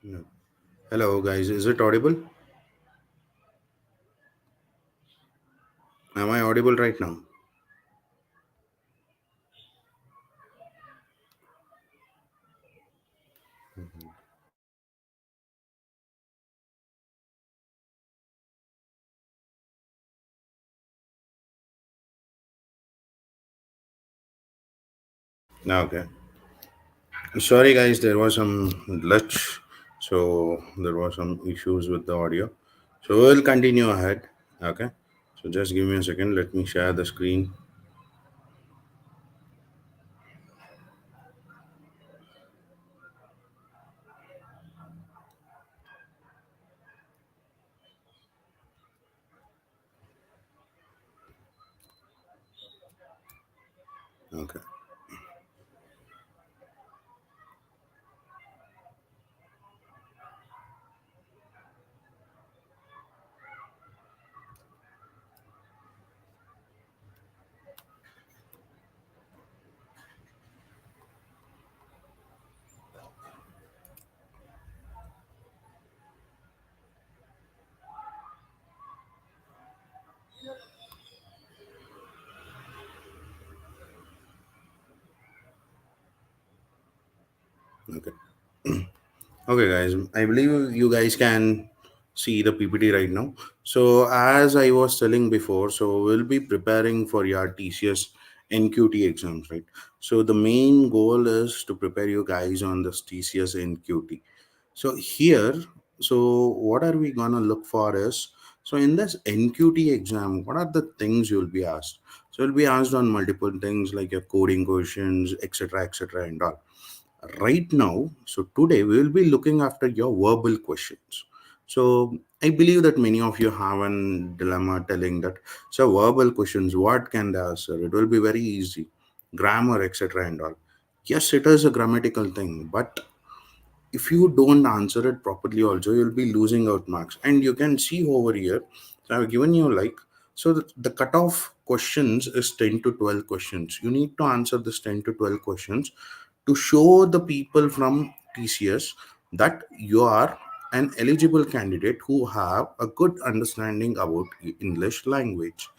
No. Hello, guys. Is it audible? Am I audible right now? No, okay. Sorry, guys. There was some glitch, so there was some issues with the audio. So we'll continue ahead. Okay. So just give me a second. Let me share the screen. Okay. Okay. Okay, guys. I believe you guys can see the PPT right now. So, as I was telling before, so we'll be preparing for your TCS NQT exams, right? So, the main goal is to prepare you guys on this TCS NQT. So, here, so what are we gonna look for is so in this NQT exam, what are the things you'll be asked? So, you'll be asked on multiple things like your coding questions, etc., and all right now. So today we will be looking after your verbal questions. So I believe that many of you have a dilemma telling that so verbal questions, what can they answer? It will be very easy, grammar, etc. and all. Yes, it is a grammatical thing, but if you don't answer it properly also you'll be losing out marks. And you can see over here, so I've given you like so the cutoff questions is 10 to 12 questions. You need to answer this 10 to 12 questions to show the people from TCS that you are an eligible candidate who have a good understanding about English language.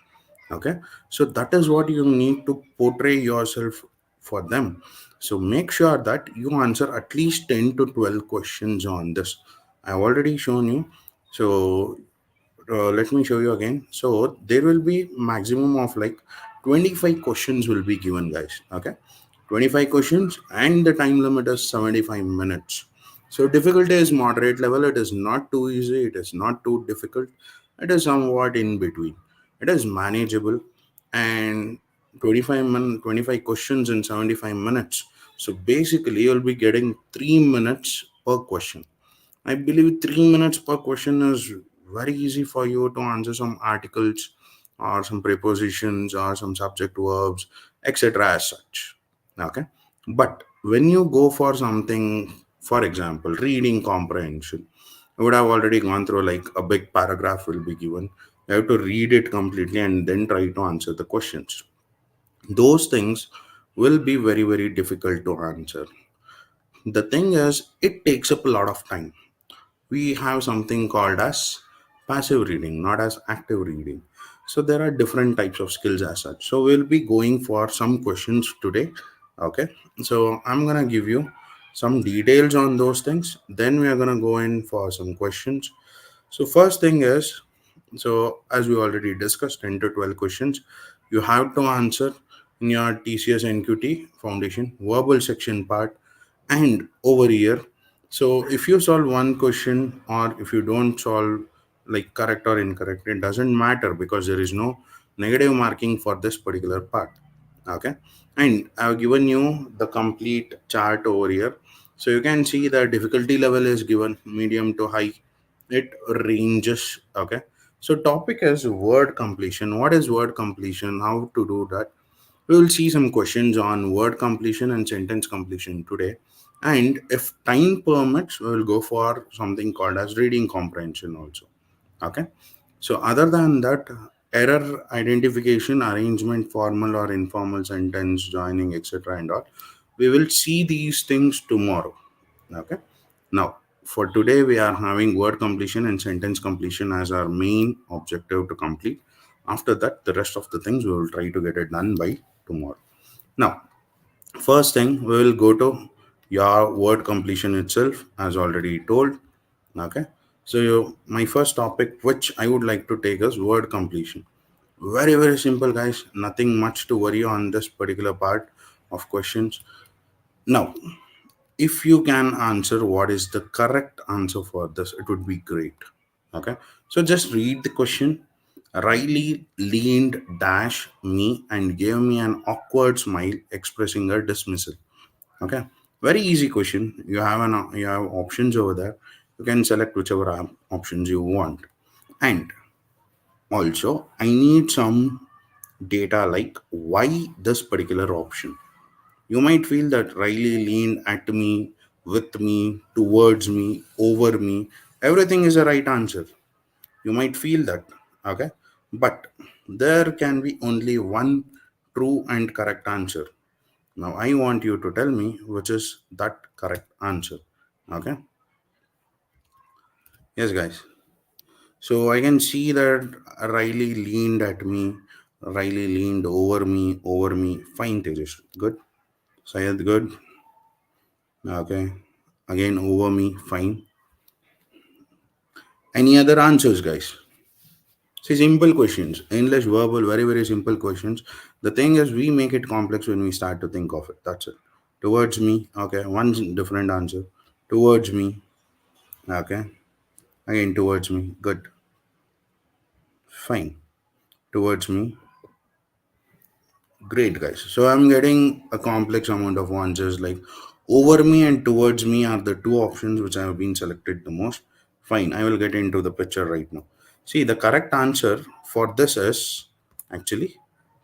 Okay, so that is what you need to portray yourself for them. So make sure that you answer at least 10 to 12 questions on this. I've already shown you. So let me show you again. So there will be maximum of like 25 questions will be given, guys. Okay, 25 questions, and the time limit is 75 minutes. So difficulty is moderate level. It is not too easy, it is not too difficult, it is somewhat in between. It is manageable. And 25 questions in 75 minutes. So basically you'll be getting 3 minutes per question. I believe 3 minutes per question is very easy for you to answer some articles or some prepositions or some subject verbs, etc. as such. Okay. But when you go for something, for example, reading comprehension, I would have already gone through like a big paragraph will be given. You have to read it completely and then try to answer the questions. Those things will be very, very difficult to answer. The thing is, it takes up a lot of time. We have something called as passive reading, not as active reading. So there are different types of skills as such. So we'll be going for some questions today. Okay. So I'm gonna give you some details on those things. Then we are gonna go in for some questions. So first thing is, so as we already discussed, 10 to 12 questions you have to answer in your TCS NQT Foundation verbal section part and over here. So if you solve one question or if you don't solve like correct or incorrect, it doesn't matter because there is no negative marking for this particular part. Okay. And I've given you the complete chart over here. So you can see the difficulty level is given medium to high. It ranges. Okay. So topic is word completion. What is word completion? How to do that? We will see some questions on word completion and sentence completion today. And if time permits, we will go for something called as reading comprehension also. Okay. So other than that, error identification, arrangement, formal or informal sentence, joining, etc. and all, we will see these things tomorrow. Okay. Now, for today, we are having word completion and sentence completion as our main objective to complete. After that, the rest of the things we will try to get it done by tomorrow. Now, first thing, we will go to your word completion itself, as already told. Okay. So, my first topic, which I would like to take, is word completion. Very, very simple, guys. Nothing much to worry on this particular part of questions. Now, if you can answer what is the correct answer for this, it would be great. Okay. So, just read the question. Riley leaned dash me and gave me an awkward smile expressing a dismissal. Okay, very easy question. You have options over there. You can select whichever options you want. And also, I need some data like why this particular option. You might feel that Riley leaned at me, with me, towards me, over me. Everything is a right answer. You might feel that. Okay, but there can be only one true and correct answer. Now I want you to tell me which is that correct answer. Okay. Yes, guys. So I can see that Riley leaned at me. Riley leaned over me, over me. Fine, Tejas. Good. Sayed, good. Okay. Again, over me. Fine. Any other answers, guys? See, simple questions. English verbal, very, very simple questions. The thing is, we make it complex when we start to think of it. That's it. Towards me. Okay. One different answer. Towards me. Okay. Again, towards me. Good. Fine. Towards me. Great, guys. So I'm getting a complex amount of answers like over me and towards me are the two options which have been selected the most. Fine. I will get into the picture right now. See, the correct answer for this is actually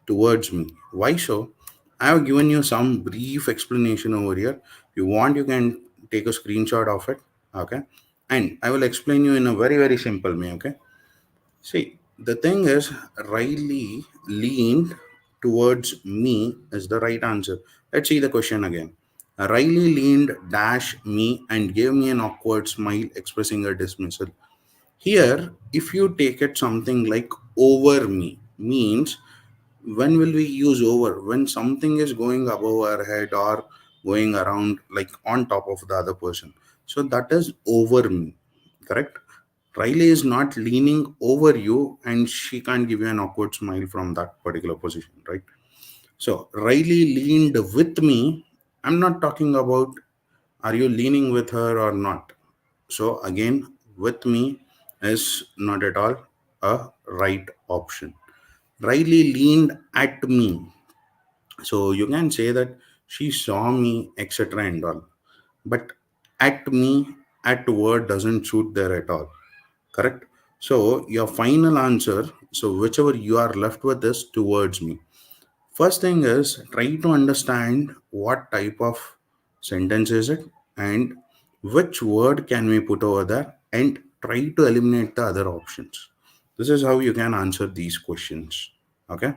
towards me. Why so? I have given you some brief explanation over here. If you want, you can take a screenshot of it. Okay. And I will explain you in a very, very simple way. Okay. See, the thing is, Riley leaned towards me is the right answer. Let's see the question again. Riley leaned dash me and gave me an awkward smile expressing a dismissal. Here, if you take it something like over me, means when will we use over? When something is going above our head or going around like on top of the other person. So that is over me, correct? Riley is not leaning over you and she can't give you an awkward smile from that particular position, right? So Riley leaned with me. I'm not talking about are you leaning with her or not. So again, with me is not at all a right option. Riley leaned at me. So you can say that she saw me, etc. and all. But at me, at word doesn't suit there at all. Correct? So your final answer, so whichever you are left with is towards me. First thing is try to understand what type of sentence is it and which word can we put over there and try to eliminate the other options. This is how you can answer these questions. Okay.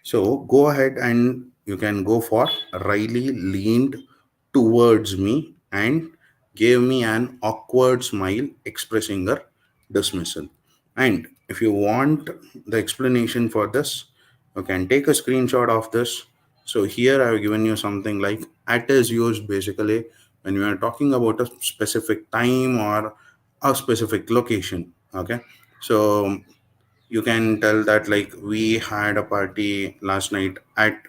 So go ahead and you can go for Riley leaned towards me and gave me an awkward smile expressing her dismissal. And if you want the explanation for this, you can take a screenshot of this. So here I have given you something like at is used basically when you are talking about a specific time or a specific location. Okay. So you can tell that like we had a party last night at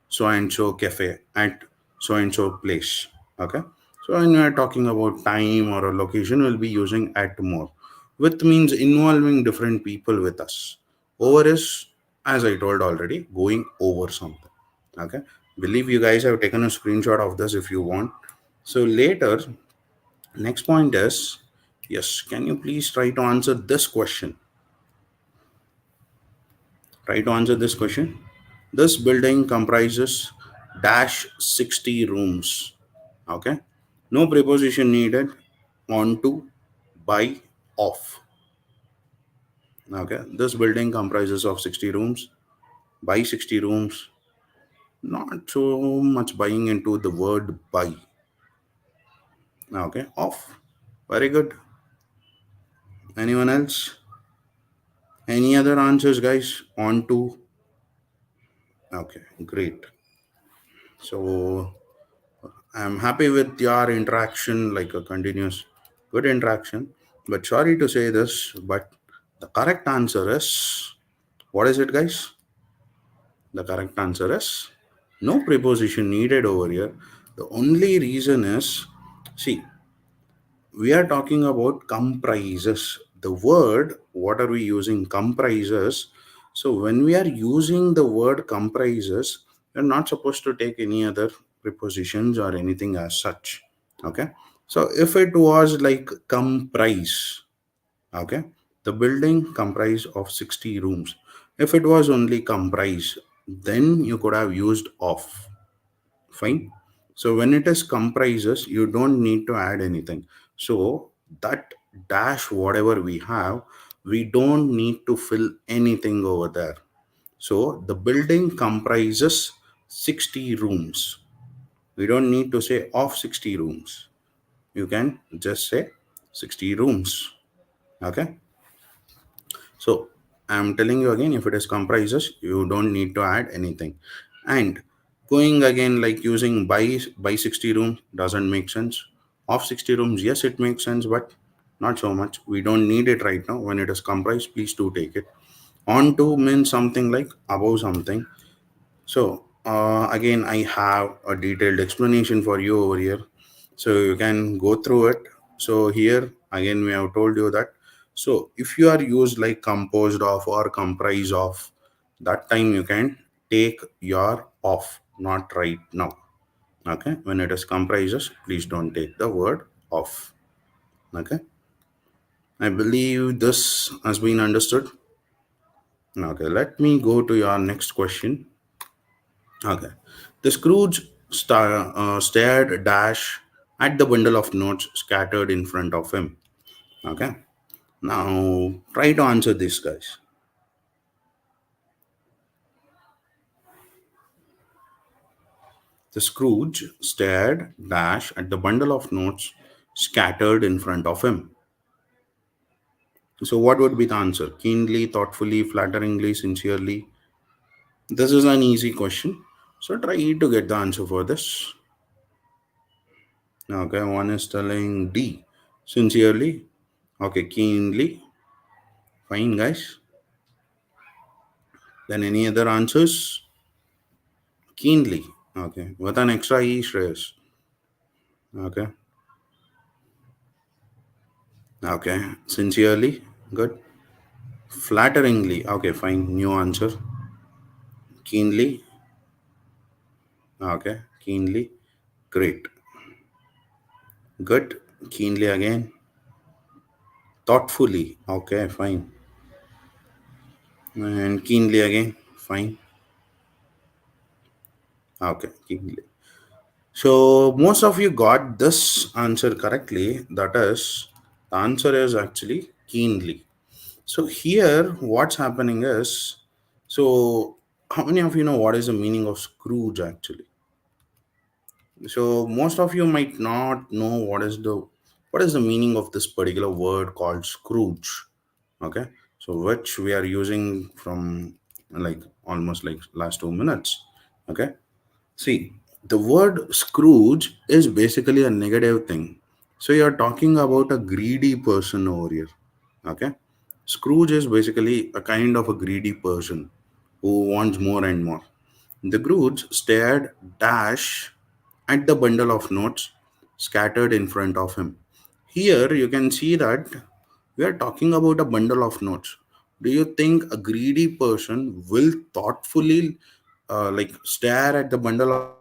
so and so cafe at so and so place. Okay, so when we are talking about time or a location, we'll be using at more. With means involving different people with us. Over is, as I told already, going over something. Okay, believe you guys have taken a screenshot of this if you want. So later, next point is, yes, can you please try to answer this question? Try to answer this question. This building comprises dash 60 rooms. Okay. No preposition needed. On to, by, of. Okay. This building comprises of 60 rooms. By 60 rooms. Not so much buying into the word by. Okay. Of. Very good. Anyone else? Any other answers, guys? On to. Okay, great. So I'm happy with your interaction, like a continuous good interaction. But sorry to say this, but the correct answer is, what is it, guys? The correct answer is no preposition needed over here. The only reason is, see, we are talking about comprises. The word, what are we using? Comprises. So when we are using the word comprises, we're not supposed to take any other prepositions or anything as such. Okay. So if it was like comprise, okay, the building comprise of 60 rooms. If it was only comprise, then you could have used of. Fine. So when it is comprises, you don't need to add anything. So that dash whatever we have, we don't need to fill anything over there. So the building comprises 60 rooms. We don't need to say of 60 rooms. You can just say 60 rooms. Okay. So I'm telling you again, if it is comprises, you don't need to add anything. And going again, like using by 60 room doesn't make sense. Of 60 rooms, yes, it makes sense, but not so much. We don't need it right now. When it is comprised, please do take it. On to means something like above something. So again, I have a detailed explanation for you over here. So you can go through it. So here again, we have told you that. So if you are used like composed of or comprise of, that time you can take your off, not right now. Okay. When it is comprises, please don't take the word off. Okay. I believe this has been understood. Okay. Let me go to your next question. Okay. The Scrooge stared dash at the bundle of notes scattered in front of him. Okay. Now try to answer this, guys. The Scrooge stared dash at the bundle of notes scattered in front of him. So what would be the answer? Keenly, thoughtfully, flatteringly, sincerely. This is an easy question. So try to get the answer for this. Okay, one is telling D. Sincerely. Okay, keenly. Fine, guys. Then any other answers? Keenly. Okay. With an extra E, Shreyas. Okay. Okay. Sincerely. Good. Flatteringly. Okay, fine. New answer. Keenly. Okay. Keenly. Great. Good. Keenly again. Thoughtfully. Okay, fine. And keenly again. Fine. Okay. Keenly. So most of you got this answer correctly. That is, the answer is actually keenly. So here, what's happening is, so how many of you know what is the meaning of Scrooge actually? So most of you might not know what is the meaning of this particular word called Scrooge. Okay, so which we are using from like almost like last 2 minutes. Okay, see, the word Scrooge is basically a negative thing. So you're talking about a greedy person over here. Okay. Scrooge is basically a kind of a greedy person who wants more and more. The Scrooge stared dash at the bundle of notes scattered in front of him. Here you can see that we are talking about a bundle of notes. Do you think a greedy person will thoughtfully like stare at the bundle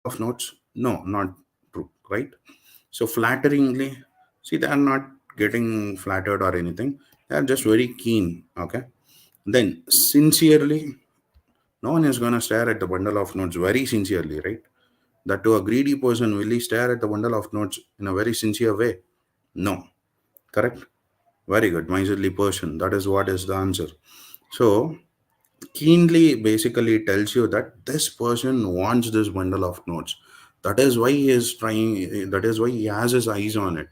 of notes? No, not true, right? So flatteringly, see, they are not getting flattered or anything. They are just very keen. Okay. Then sincerely, no one is gonna stare at the bundle of notes very sincerely, right? That to a greedy person, will he stare at the bundle of notes in a very sincere way? No. Correct? Very good. Miserly person. That is what is the answer. So keenly basically tells you that this person wants this bundle of notes. That is why he is trying, that is why he has his eyes on it.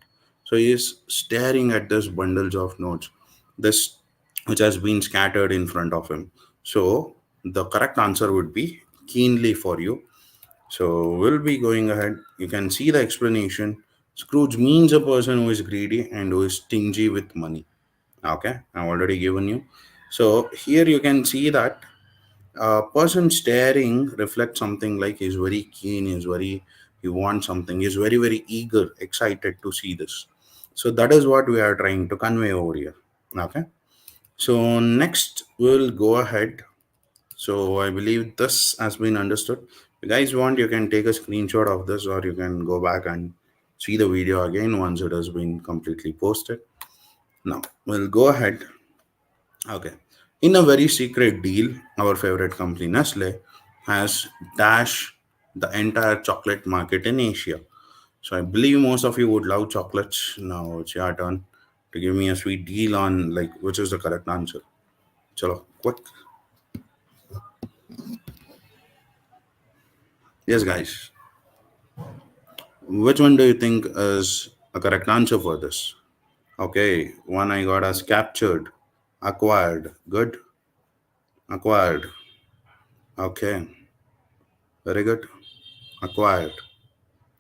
So he is staring at this bundles of notes, this which has been scattered in front of him. So the correct answer would be keenly for you. So we'll be going ahead. You can see the explanation. Scrooge means a person who is greedy and who is stingy with money. Okay, I've already given you. So here you can see that a person staring reflects something like he's very keen, he wants something, he's very eager, excited to see this. So that is what we are trying to convey over here. Okay. So next we'll go ahead. So I believe this has been understood. If you guys want, you can take a screenshot of this, or you can go back and see the video again once it has been completely posted. Now we'll go ahead. Okay. In a very secret deal, our favorite company Nestle has dashed the entire chocolate market in Asia. So I believe most of you would love chocolates. Now it's your turn to give me a sweet deal on like which is the correct answer. Chalo, quick. Yes, guys. Which one do you think is a correct answer for this? Okay, one I got as captured, acquired. Good, acquired. Okay, very good. Acquired.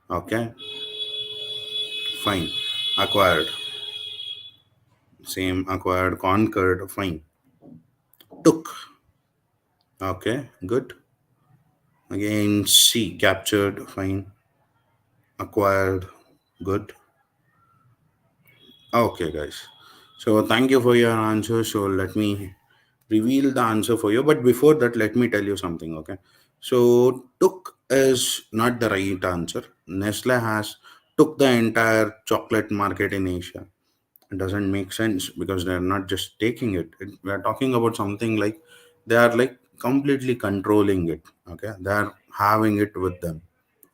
Okay, fine. Acquired. Same, acquired, conquered. Fine. Took. Okay, good. Again, C, captured. Fine. Acquired. Good. Okay, guys. So thank you for your answer. So let me reveal the answer for you. But before that, let me tell you something. Okay. So took is not the right answer. Nestle has took the entire chocolate market in Asia. It doesn't make sense because they're not just taking we are talking about something like they are like completely controlling it. Okay, they are having it with them.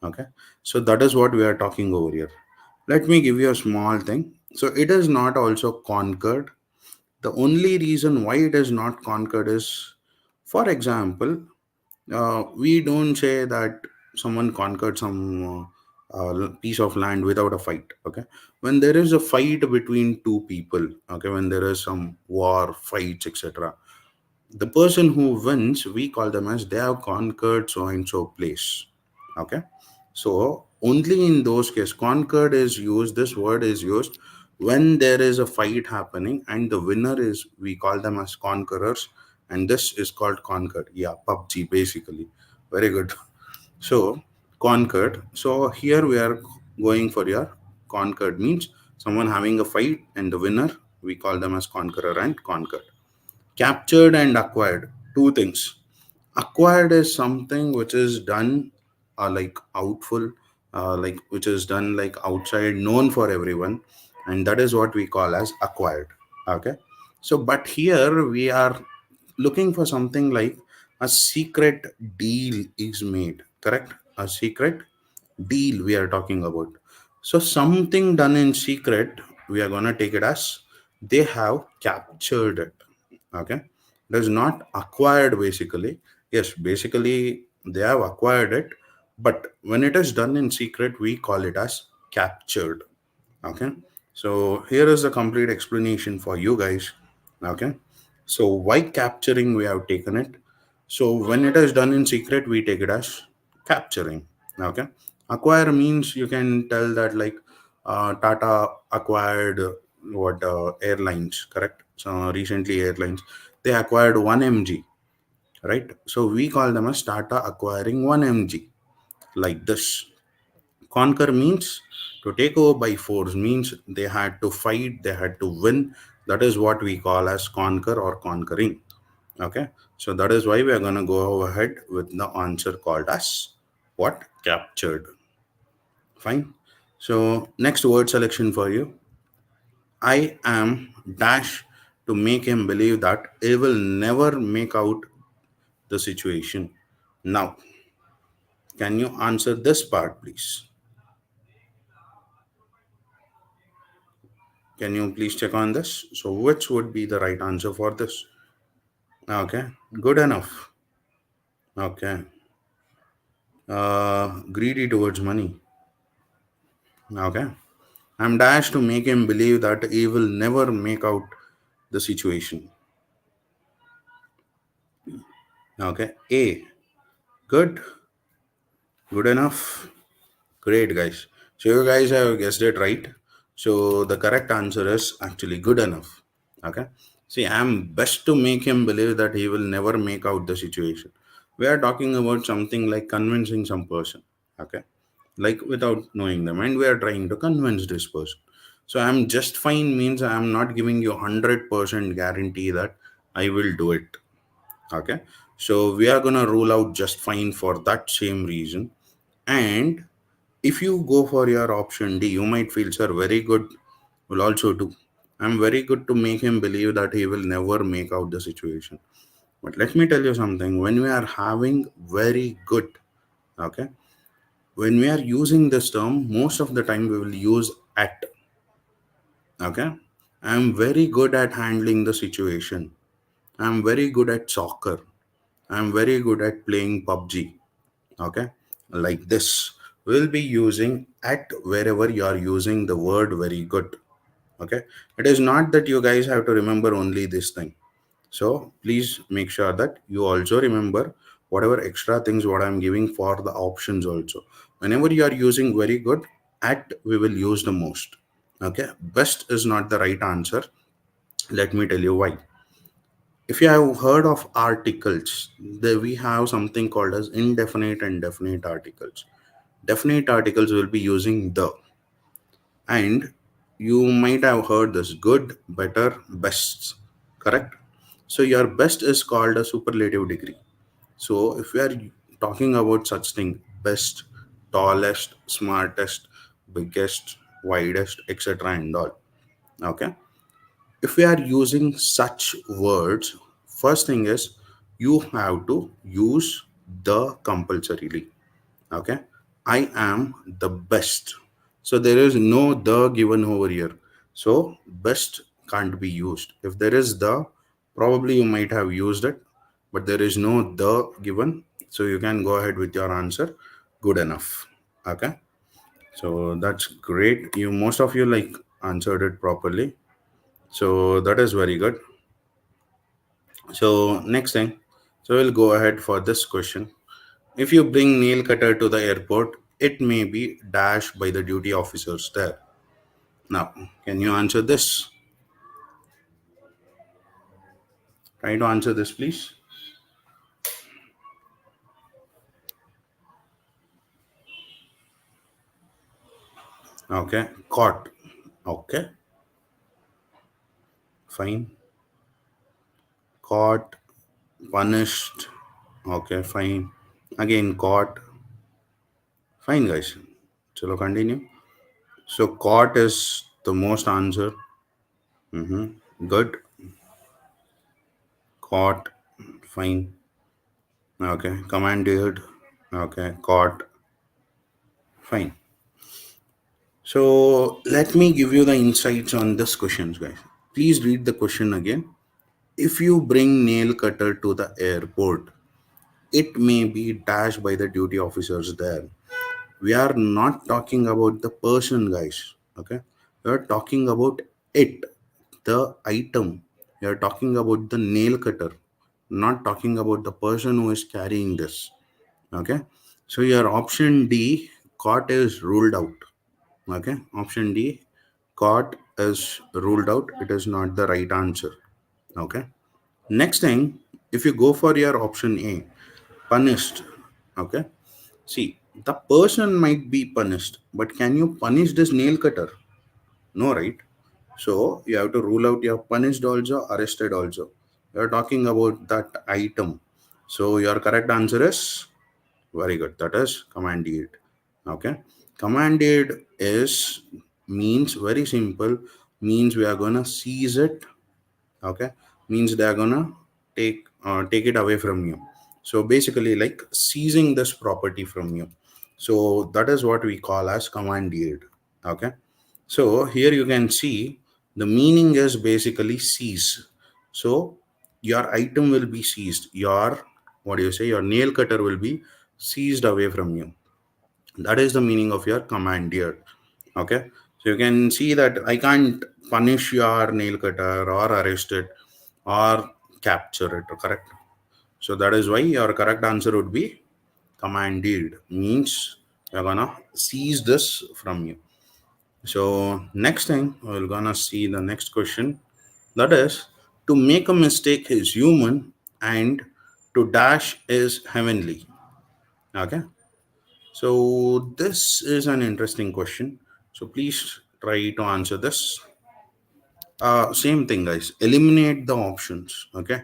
Okay, so that is what we are talking over here. Let me give you a small thing. So it is not also conquered. The only reason why it is not conquered is, for example, we don't say that someone conquered some piece of land without a fight. Okay, when there is a fight between two people, okay, when there is some war, fights, etc., the person who wins, we call them as they have conquered so and so place. Okay, so only in those cases conquered is used, this word is used when there is a fight happening and the winner is, we call them as conquerors, and this is called conquered. Yeah, PUBG basically. Very good. So conquered. So here we are going for your conquered means someone having a fight and the winner, we call them as conqueror and conquered. Captured and acquired, two things. Acquired is something which is done like outful, like which is done like outside, known for everyone, and that is what we call as acquired. Okay, so but here we are looking for something like a secret deal is made, correct? A secret deal we are talking about. So something done in secret, we are gonna take it as they have captured it. Okay, it is not acquired basically. Yes, basically they have acquired it, but when it is done in secret, we call it as captured. Okay, so here is the complete explanation for you guys. Okay, so why capturing we have taken it. So when it is done in secret, we take it as capturing. Okay, acquire means you can tell that like Tata acquired what airlines, correct? So recently airlines, they acquired 1 mg, right? So we call them as Tata acquiring 1 mg, like this. Conquer means to take over by force, means they had to fight, they had to win. That is what we call as conquer or conquering. Okay, so that is why we are going to go ahead with the answer called as what? Captured. Fine. So next word selection for you. I am dash to make him believe that he will never make out the situation. Now, can you answer this part, please? Can you please check on this? So, which would be the right answer for this? Okay, good enough. Okay, greedy towards money. Okay, I'm dash to make him believe that he will never make out the situation. Okay. A. Good. Good enough. Great, guys. So you guys have guessed it right. So the correct answer is actually good enough. Okay. See, I'm best to make him believe that he will never make out the situation. We are talking about something like convincing some person. Okay. Like without knowing them, and we are trying to convince this person. So I'm just fine means I'm not giving you 100% guarantee that I will do it. Okay. So we are gonna rule out just fine for that same reason. And if you go for your option D, you might feel, sir, very good will also do. I'm very good to make him believe that he will never make out the situation. But let me tell you something, when we are having very good, okay, when we are using this term, most of the time we will use at, okay. I'm very good at handling the situation. I'm very good at soccer. I'm very good at playing PUBG. Okay. Like this. We'll be using at wherever you are using the word very good. Okay. It is not that you guys have to remember only this thing. So please make sure that you also remember whatever extra things what I'm giving for the options also. Whenever you are using very good, at we will use the most. Okay. Best is not the right answer. Let me tell you why. If you have heard of articles, we have something called as indefinite and definite articles. Definite articles will be using the, and you might have heard this good, better, best, correct? So your best is called a superlative degree. So if we are talking about such thing, best, tallest, smartest, biggest, widest, etc. and all, okay, if we are using such words, first thing is you have to use the compulsorily. Okay. I am the best. So there is no the given over here. So best can't be used. If there is the, probably you might have used it, but there is no the given. So you can go ahead with your answer, good enough. Okay. So that's great. You, most of you, like, answered it properly. So that is very good. So next thing, so we'll go ahead for this question. If you bring nail cutter to the airport, it may be dashed by the duty officers there. Now, can you answer this? Try to answer this, please. Okay, caught. Okay, fine. Caught, punished. Okay, fine. Again, caught. Fine, guys. Chalo, continue. So, caught is the most answer. Good. Caught. Fine. Okay, commanded. Okay, caught. Fine. So let me give you the insights on this questions, guys. Please read the question again. If you bring nail cutter to the airport, it may be dashed by the duty officers there. We are not talking about the person, guys. Okay, we are talking about it, the item. We are talking about the nail cutter, not talking about the person who is carrying this. Okay, so your option D, caught, is ruled out. Okay, option D, caught, is ruled out. It is not the right answer. Okay, next thing, if you go for your option A, punished. Okay, see, the person might be punished, but can you punish this nail cutter? No, right? So you have to rule out your punished also, arrested also. You are talking about that item. So your correct answer is very good. That is commanded. Okay. Commanded is, means very simple, means we are gonna seize it. Okay. Means they are gonna take it away from you. So basically, like seizing this property from you. So that is what we call as commanded. Okay. So here you can see the meaning is basically seize. So your item will be seized. Your, what do you say, your nail cutter will be seized away from you. That is the meaning of your command here. Okay. So you can see that I can't punish your nail cutter or arrest it or capture it, correct? So that is why your correct answer would be commanded, means we're gonna seize this from you. So next thing we're gonna see the next question, that is, to make a mistake is human and to dash is heavenly. Okay. So this is an interesting question. So please try to answer this. Same thing, guys. Eliminate the options. Okay.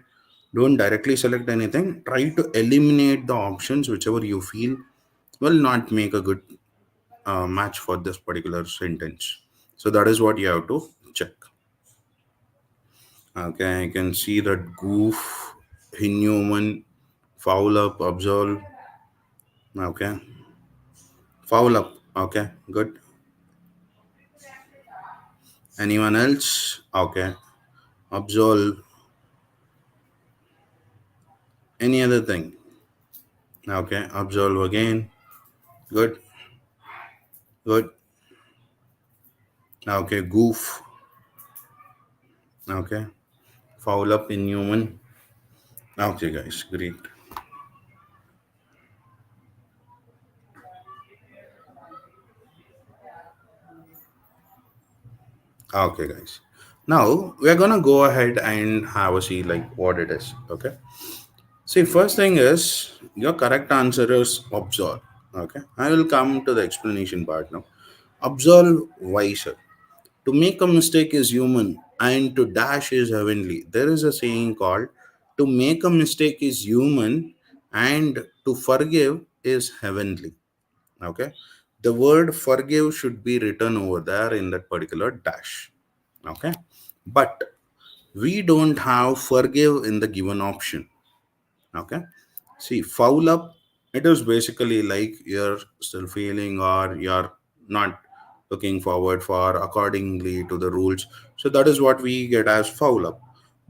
Don't directly select anything. Try to eliminate the options, whichever you feel will not make a good match for this particular sentence. So that is what you have to check. Okay, I can see that goof, inhuman, foul up, absolve. Okay, foul up. Okay, good. Anyone else? Okay, absolve. Any other thing? Okay, absolve again. Good, good. Okay, goof. Okay, foul up, inhuman. Okay, guys, great. Okay, guys. Now we're gonna go ahead and have a see like what it is. Okay. See, first thing is your correct answer is absolve. Okay, I will come to the explanation part now. Absolve wiser. To make a mistake is human, and to dash is heavenly. There is a saying called to make a mistake is human, and to forgive is heavenly. Okay, the word forgive should be written over there in that particular dash. Okay, but we don't have forgive in the given option. Okay. See, foul up, it is basically like you're still feeling or you're not looking forward for accordingly to the rules. So that is what we get as foul up.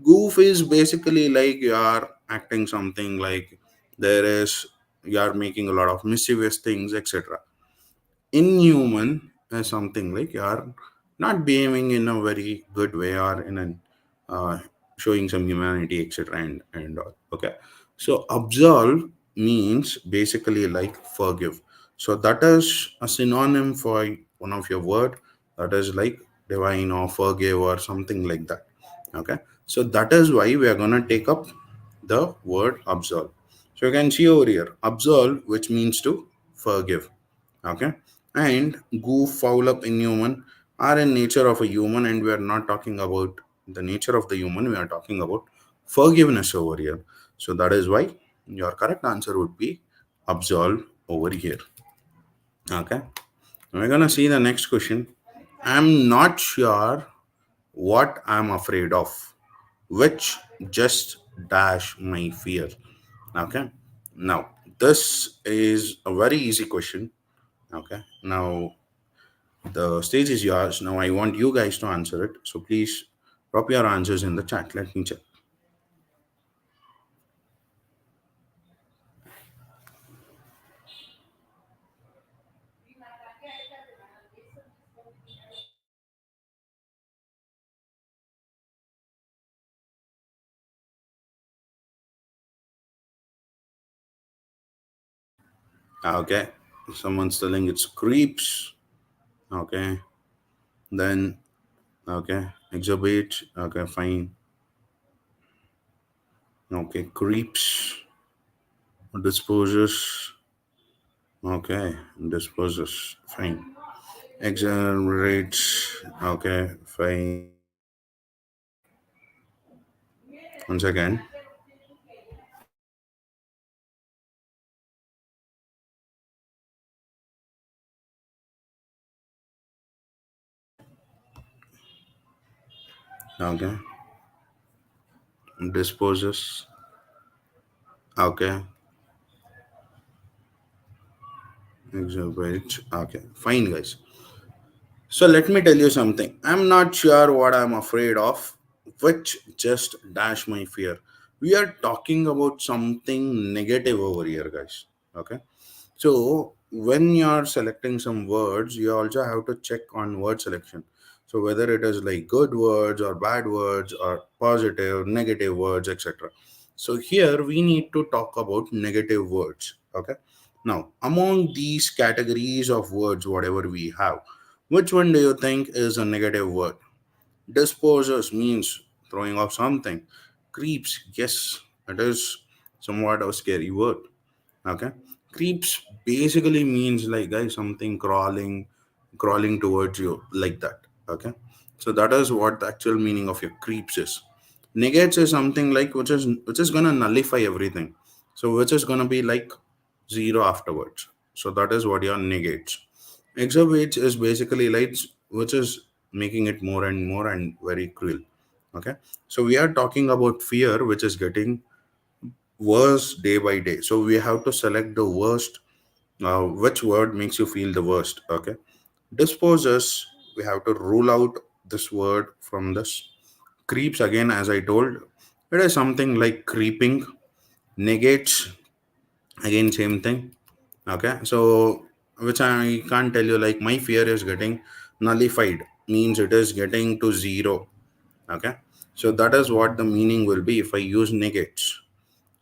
Goof is basically like you're acting something like there is, you're making a lot of mischievous things, etc. Inhuman is something like you're not behaving in a very good way or in an showing some humanity, etc. And all. Okay, so absolve means basically like forgive. So that is a synonym for one of your word, that is like divine or forgive or something like that. Okay, so that is why we are gonna take up the word absolve. So you can see over here absolve, which means to forgive. Okay, and goof, foul up, inhuman are in nature of a human, and we are not talking about the nature of the human, we are talking about forgiveness over here. So that is why your correct answer would be absolve over here. Okay, we're gonna see the next question. I'm not sure what I'm afraid of, which just dash my fear. Okay, now this is a very easy question. Okay, now the stage is yours. Now I want you guys to answer it. So please drop your answers in the chat. Let me check. Okay. Someone's telling it's creeps. Okay. Then okay. Exhibit. Okay, fine. Okay. Creeps. Disposes. Okay. Disposes. Fine. Exaggerates. Okay, fine. Once again. Okay. Disposes. Okay. Exhibit. Okay. Fine, guys. So let me tell you something. I'm not sure what I'm afraid of, which just dash my fear. We are talking about something negative over here, guys. Okay. So when you're selecting some words, you also have to check on word selection. So whether it is like good words or bad words or positive, negative words, etc. So here we need to talk about negative words. Okay. Now, among these categories of words, whatever we have, which one do you think is a negative word? Disposes means throwing off something. Creeps, yes, it is somewhat a scary word. Okay. Creeps basically means like guys something crawling towards you like that. Okay. So that is what the actual meaning of your creeps is. Negates is something like which is gonna nullify everything. So which is gonna be like zero afterwards. So that is what your negates. Exacerbates is basically like which is making it more and more and very cruel. Okay. So we are talking about fear, which is getting worse day by day. So we have to select the worst. Which word makes you feel the worst? Okay. Disposes. We have to rule out this word from this. Creeps again, as I told, it is something like creeping. Negates again, same thing. Okay. So which I can't tell you. Like my fear is getting nullified means it is getting to zero. Okay. So that is what the meaning will be if I use negates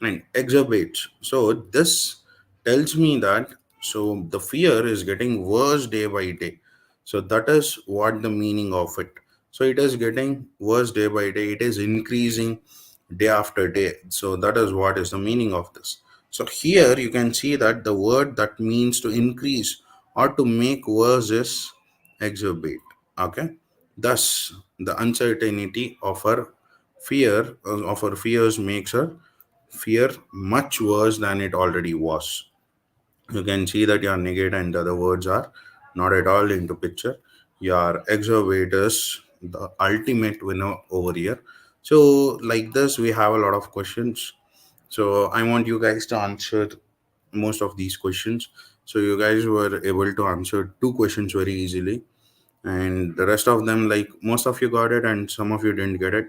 and exacerbates. So this tells me that so the fear is getting worse day by day. So that is what the meaning of it. So it is getting worse day by day. It is increasing day after day. So that is what is the meaning of this. So here you can see that the word that means to increase or to make worse is exacerbate. Okay. Thus the uncertainty of her fears makes her fear much worse than it already was. You can see that your negate and the other words are not at all into picture. Your exavators, the ultimate winner over here. So, like this, we have a lot of questions. So, I want you guys to answer most of these questions. So, you guys were able to answer two questions very easily, and the rest of them, like most of you got it, and some of you didn't get it,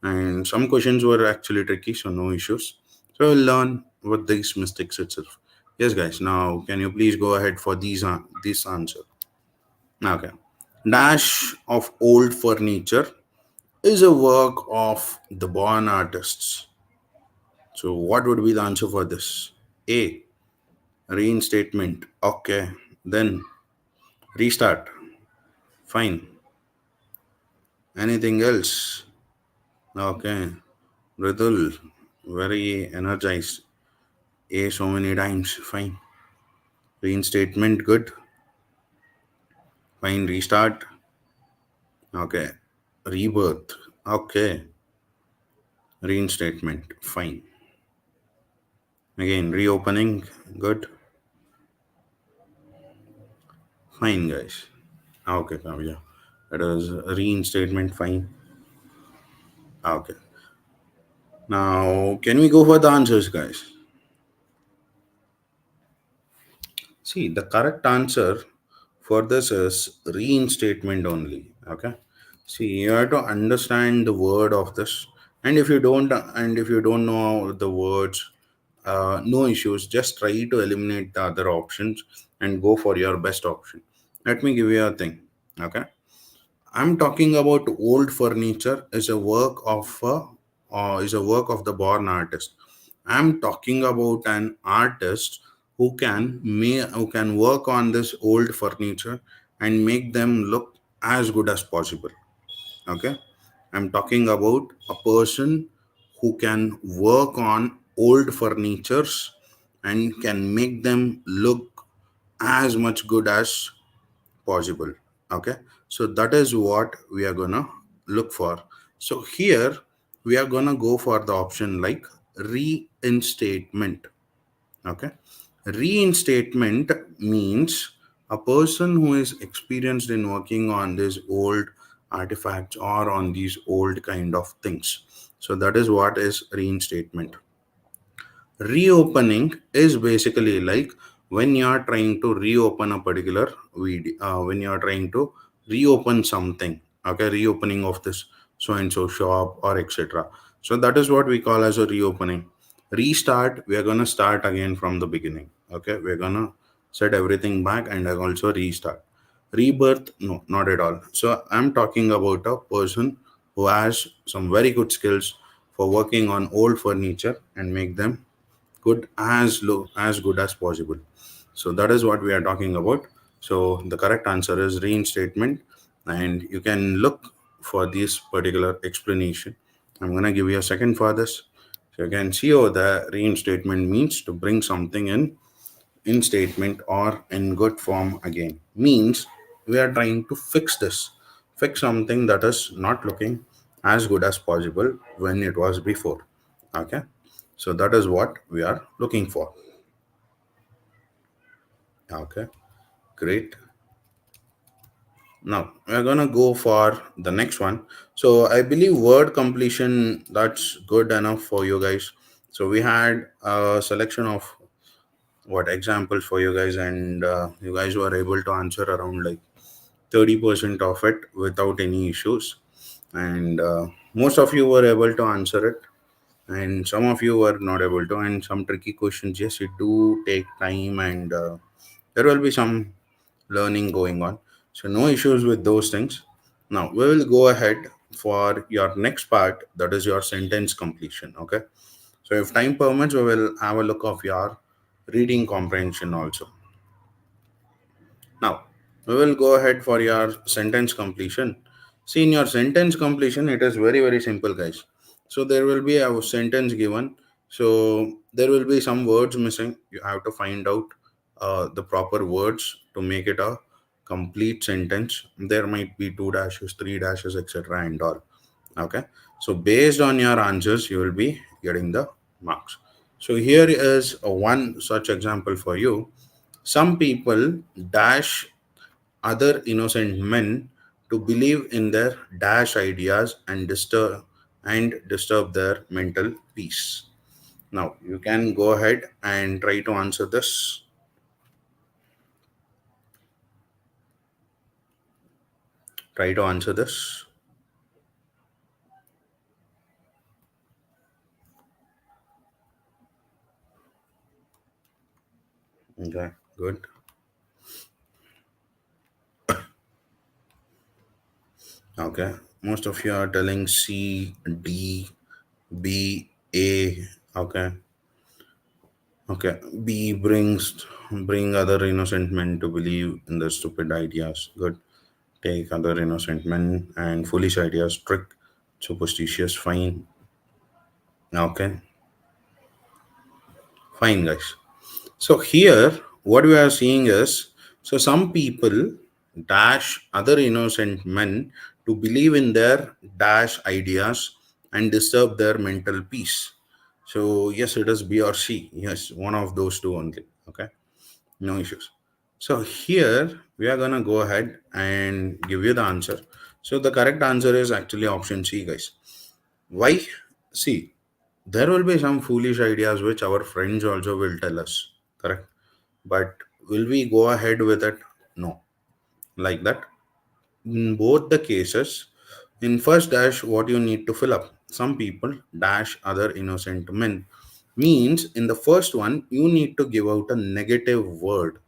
and some questions were actually tricky, so no issues. So we'll learn with these mistakes itself. Yes, guys. Now, can you please go ahead for this answer? Okay. Dash of old furniture is a work of the born artists. So, what would be the answer for this? A. Reinstatement. Okay. Then restart. Fine. Anything else? Okay. Riddle. Very energized. A so many times. Fine. Reinstatement. Good. Fine. Restart. Okay. Rebirth. Okay. Reinstatement. Fine. Again, reopening. Good. Fine, guys. Okay, Kavya. It is reinstatement. Fine. Okay. Now, can we go for the answers, guys? See, the correct answer for this is reinstatement only. Okay. See, you have to understand the word of this, and if you don't know the words, no issues. Just try to eliminate the other options and go for your best option. Let me give you a thing. Okay. I'm talking about old furniture is a work of the born artist. I'm talking about an artist who can work on this old furniture and make them look as good as possible. Okay, I'm talking about a person who can work on old furnitures and can make them look as much good as possible. Okay, so that is what we are gonna look for. So here we are gonna go for the option like reinstatement. Okay, reinstatement means a person who is experienced in working on these old artifacts or on these old kind of things. So that is what is reinstatement. Reopening is basically like when you are trying to reopen a particular video, when you are trying to reopen something, okay, reopening of this so and so shop or etc. So that is what we call as a reopening. Restart, we are going to start again from the beginning. Okay, we're going to set everything back, and also restart. Rebirth, no, not at all. So I'm talking about a person who has some very good skills for working on old furniture and make them good, as low as good as possible. So that is what we are talking about. So the correct answer is reinstatement, and you can look for this particular explanation. I'm gonna give you a second for this. So you can see over the reinstatement means to bring something in statement or in good form again. Means we are trying to fix something that is not looking as good as possible when it was before. Okay, so that is what we are looking for. Okay, great. Now we're gonna go for the next one. So I believe word completion, that's good enough for you guys. So we had a selection of what examples for you guys, and you guys were able to answer around like 30% of it without any issues. And most of you were able to answer it, and some of you were not able to. And some tricky questions, yes, it do take time, and there will be some learning going on. So no issues with those things. Now we will go ahead for your next part, that is your sentence completion. Okay. So if time permits, we will have a look of your reading comprehension also. Now, we will go ahead for your sentence completion. See, in your sentence completion, it is very, very simple, guys. So, there will be a sentence given. So, there will be some words missing. You have to find out the proper words to make it a complete sentence. There might be two dashes, three dashes, etc., and all. Okay. So, based on your answers, you will be getting the marks. So, here is one such example for you. Some people dash other innocent men to believe in their dash ideas and disturb their mental peace. Now you can go ahead and try to answer this. Try to answer this. Okay, good. Okay, most of you are telling C, D, B, A. Okay, okay. B bring other innocent men to believe in the stupid ideas. Good. Take other innocent men and foolish ideas, trick, superstitious, fine. Okay, fine, guys. So here, what we are seeing is, so some people dash other innocent men to believe in their dash ideas and disturb their mental peace. So yes, it is B or C. Yes, one of those two only. Okay, no issues. So here we are gonna go ahead and give you the answer. So the correct answer is actually option C, guys. Why? See, there will be some foolish ideas which our friends also will tell us, correct? But will we go ahead with it? No. Like that. In both the cases, in first dash, what you need to fill up? Some people dash other innocent men. Means in the first one, you need to give out a negative word.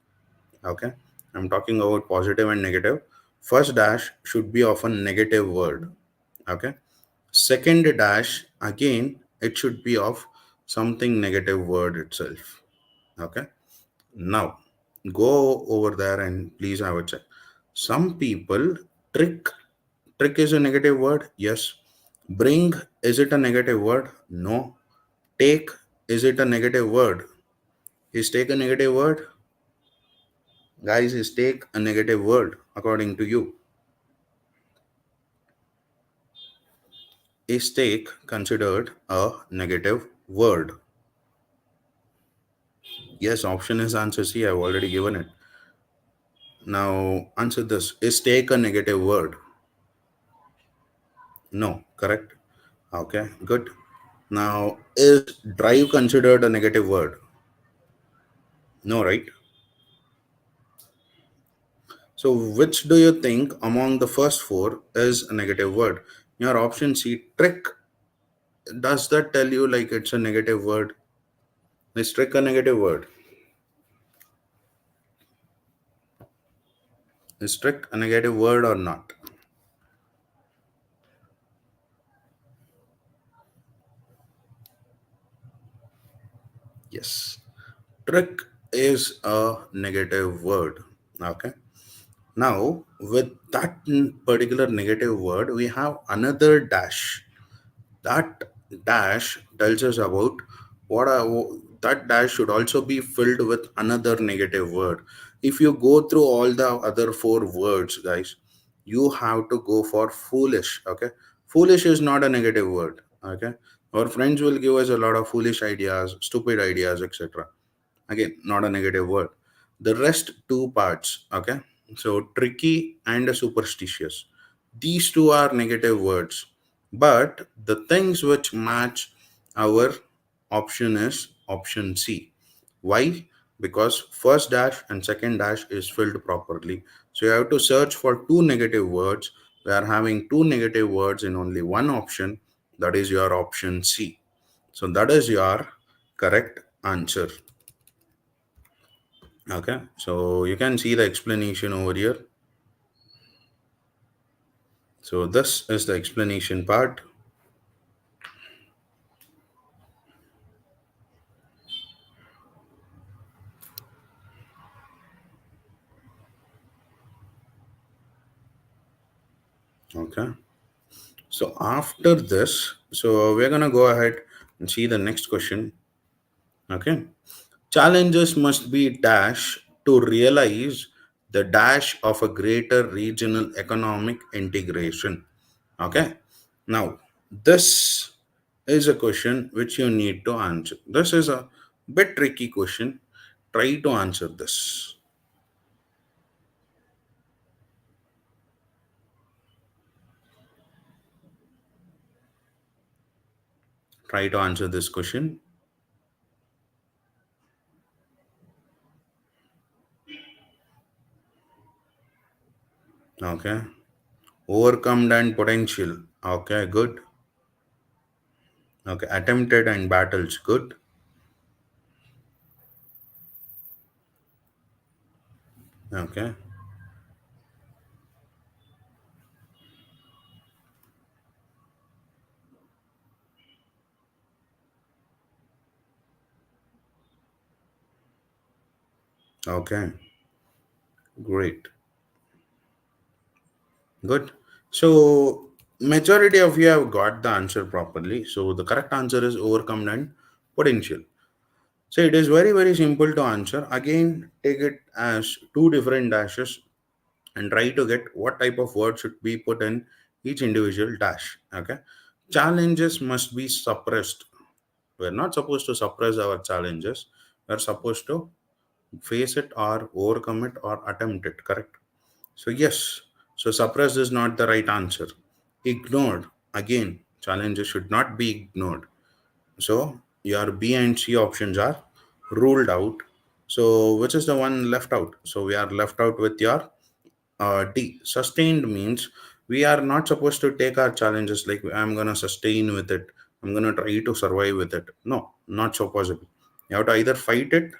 Okay. I'm talking about positive and negative. First dash should be of a negative word. Okay. Second dash, again, it should be of something negative word itself. Okay. Now, go over there and please have a check. Some people trick. Trick is a negative word. Yes. Bring, is it a negative word? No. Take, is it a negative word? Is take a negative word? Guys, is take a negative word according to you? Is take considered a negative word? Yes, option is answer C. I've already given it. Now answer this. Is take a negative word? No, correct. Okay, good. Now is drive considered a negative word? No, right? So which do you think among the first four is a negative word? Your option C, trick. Does that tell you like it's a negative word? Is trick a negative word? Is trick a negative word or not? Yes. Trick is a negative word. Okay. Now, with that particular negative word, we have another dash. That dash tells us about what that dash should also be filled with another negative word. If you go through all the other four words, guys, you have to go for foolish. Okay, foolish is not a negative word. Okay, our friends will give us a lot of foolish ideas, stupid ideas, etc. Again, not a negative word. The rest two parts, okay, so tricky and superstitious, these two are negative words, but the things which match our option is option C. Why? Because first dash and second dash is filled properly. So you have to search for two negative words. We are having two negative words in only one option, that is your option C. So that is your correct answer. Okay, so you can see the explanation over here. So this is the explanation part. Okay, so after this, so we're gonna go ahead and see the next question. Okay, challenges must be dash to realize the dash of a greater regional economic integration. Okay, now this is a question which you need to answer. This is a bit tricky question. Try to answer this. Try to answer this question. Okay. Overcome and potential. Okay, good. Okay. Attempted and battles. Good. Okay. Okay. Great. Good. So majority of you have got the answer properly. So the correct answer is overcome and potential. So it is very, very simple to answer. Again, take it as two different dashes and try to get what type of word should be put in each individual dash. Okay. Challenges must be suppressed. We're not supposed to suppress our challenges. We're supposed to face it or overcome it or attempt it, correct? So, yes, so suppress is not the right answer. Ignored, again, challenges should not be ignored. So, your B and C options are ruled out. So, which is the one left out? So, we are left out with your D. Sustained means we are not supposed to take our challenges like I'm gonna sustain with it. I'm gonna try to survive with it. No, not so possible. You have to either fight it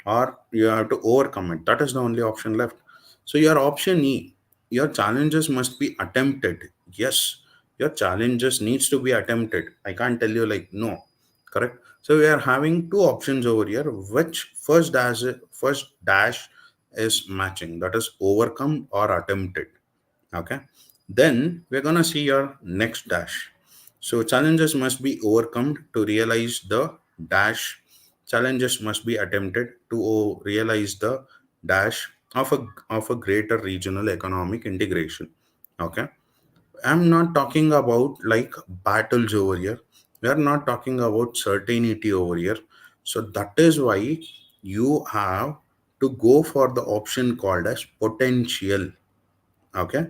or you have to overcome it. That is the only option left. So your option E, your challenges must be attempted. Yes, your challenges needs to be attempted. I can't tell you like no. Correct. So we are having two options over here, which first dash is matching. That is overcome or attempted. Okay. Then we're gonna see your next dash. So challenges must be overcome to realize the dash. Challenges must be attempted to realize the dash of a greater regional economic integration. Okay. I'm not talking about like battles over here. We are not talking about certainty over here. So that is why you have to go for the option called as potential. Okay,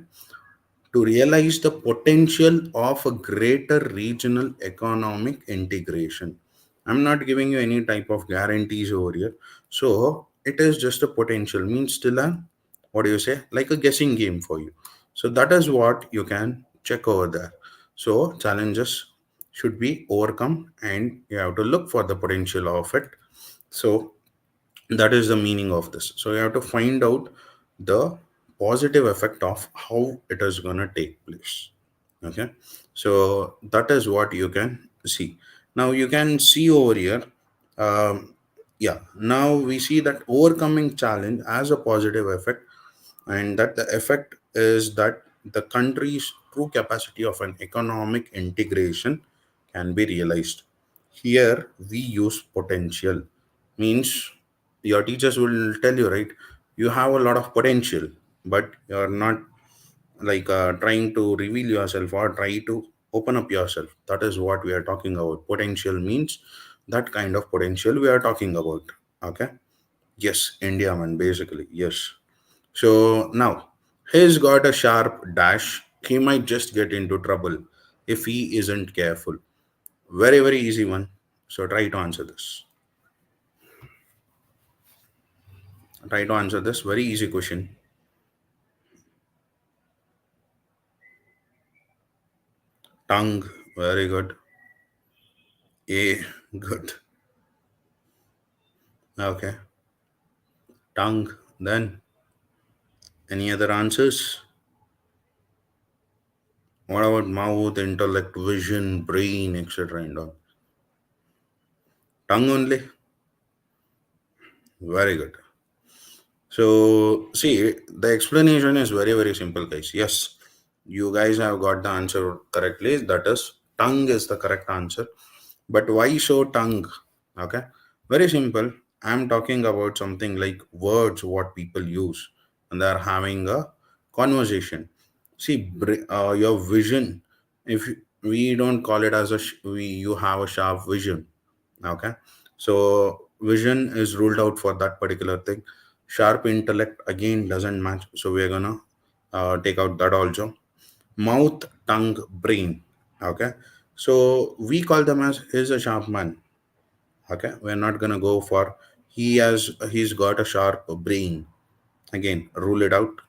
to realize the potential of a greater regional economic integration. I'm not giving you any type of guarantees over here. So it is just a potential, means still a, what do you say, like a guessing game for you. So that is what you can check over there. So challenges should be overcome and you have to look for the potential of it. So that is the meaning of this. So you have to find out the positive effect of how it is going to take place. Okay, so that is what you can see. Now you can see over here. um, yeah, now we see that overcoming challenge as a positive effect, and that the effect is that the country's true capacity of an economic integration can be realized. Here we use potential, means your teachers will tell you, right, you have a lot of potential, but you're not like trying to reveal yourself or try to open up yourself. That is what we are talking about. Potential means that kind of potential we are talking about. Okay, yes, India man, basically, yes. So now he's got a sharp dash. He might just get into trouble if he isn't careful. Very, very easy one. So try to answer this. Try to answer this. Very easy question. Tongue. Very good. A. Good. Okay. Tongue. Then any other answers? What about mouth, intellect, vision, brain, etc. and all? Tongue only. Very good. So, see, the explanation is very, very simple, guys. Yes, you guys have got the answer correctly. That is, tongue is the correct answer. But why so tongue? Okay, very simple. I'm talking about something like words, what people use, and they're having a conversation. See, your vision. If we don't call it as you have a sharp vision. Okay, so vision is ruled out for that particular thing. Sharp intellect again doesn't match, so we're gonna take out that also. Mouth, tongue, brain. Okay, so we call them as he's a sharp man. Okay, we're not gonna go for he's got a sharp brain. Again, rule it out.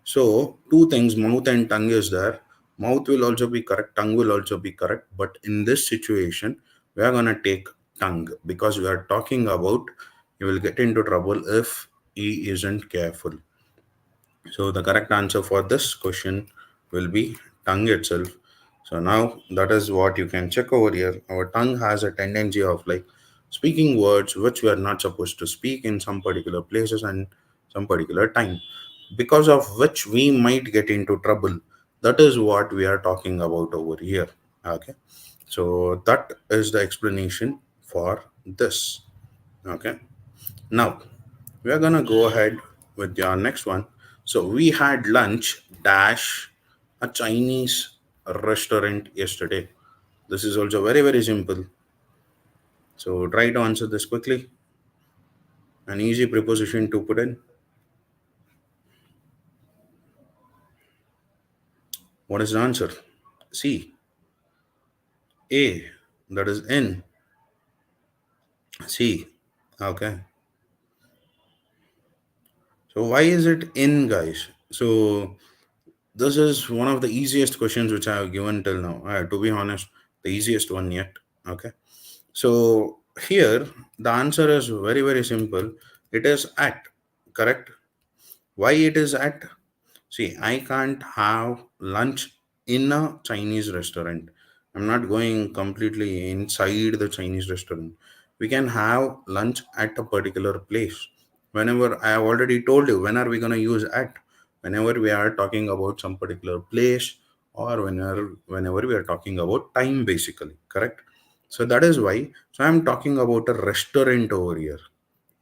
So two things, mouth and tongue is there. Mouth will also be correct, tongue will also be correct. But in this situation, we are gonna take tongue because we are talking about he will get into trouble if he isn't careful. So the correct answer for this question will be tongue itself. So now that is what you can check over here. Our tongue has a tendency of like speaking words which we are not supposed to speak in some particular places and some particular time, because of which we might get into trouble. That is what we are talking about over here. Okay. So that is the explanation for this. Okay. Now we are gonna go ahead with your next one. So we had lunch dash a Chinese restaurant yesterday. This is also very very simple. So try to answer this quickly. An easy preposition to put in. What is the answer? C. A. That is in. C. Okay. So why is it in, guys? So this is one of the easiest questions which I have given till now. To be honest, the easiest one yet. Okay. So here the answer is very very simple. It is at, correct? Why it is at? See, I can't have lunch in a Chinese restaurant. I'm not going completely inside the Chinese restaurant. We can have lunch at a particular place. Whenever I have already told you, when are we going to use at? Whenever we are talking about some particular place, or whenever we are talking about time, basically, correct? So that is why. So I'm talking about a restaurant over here.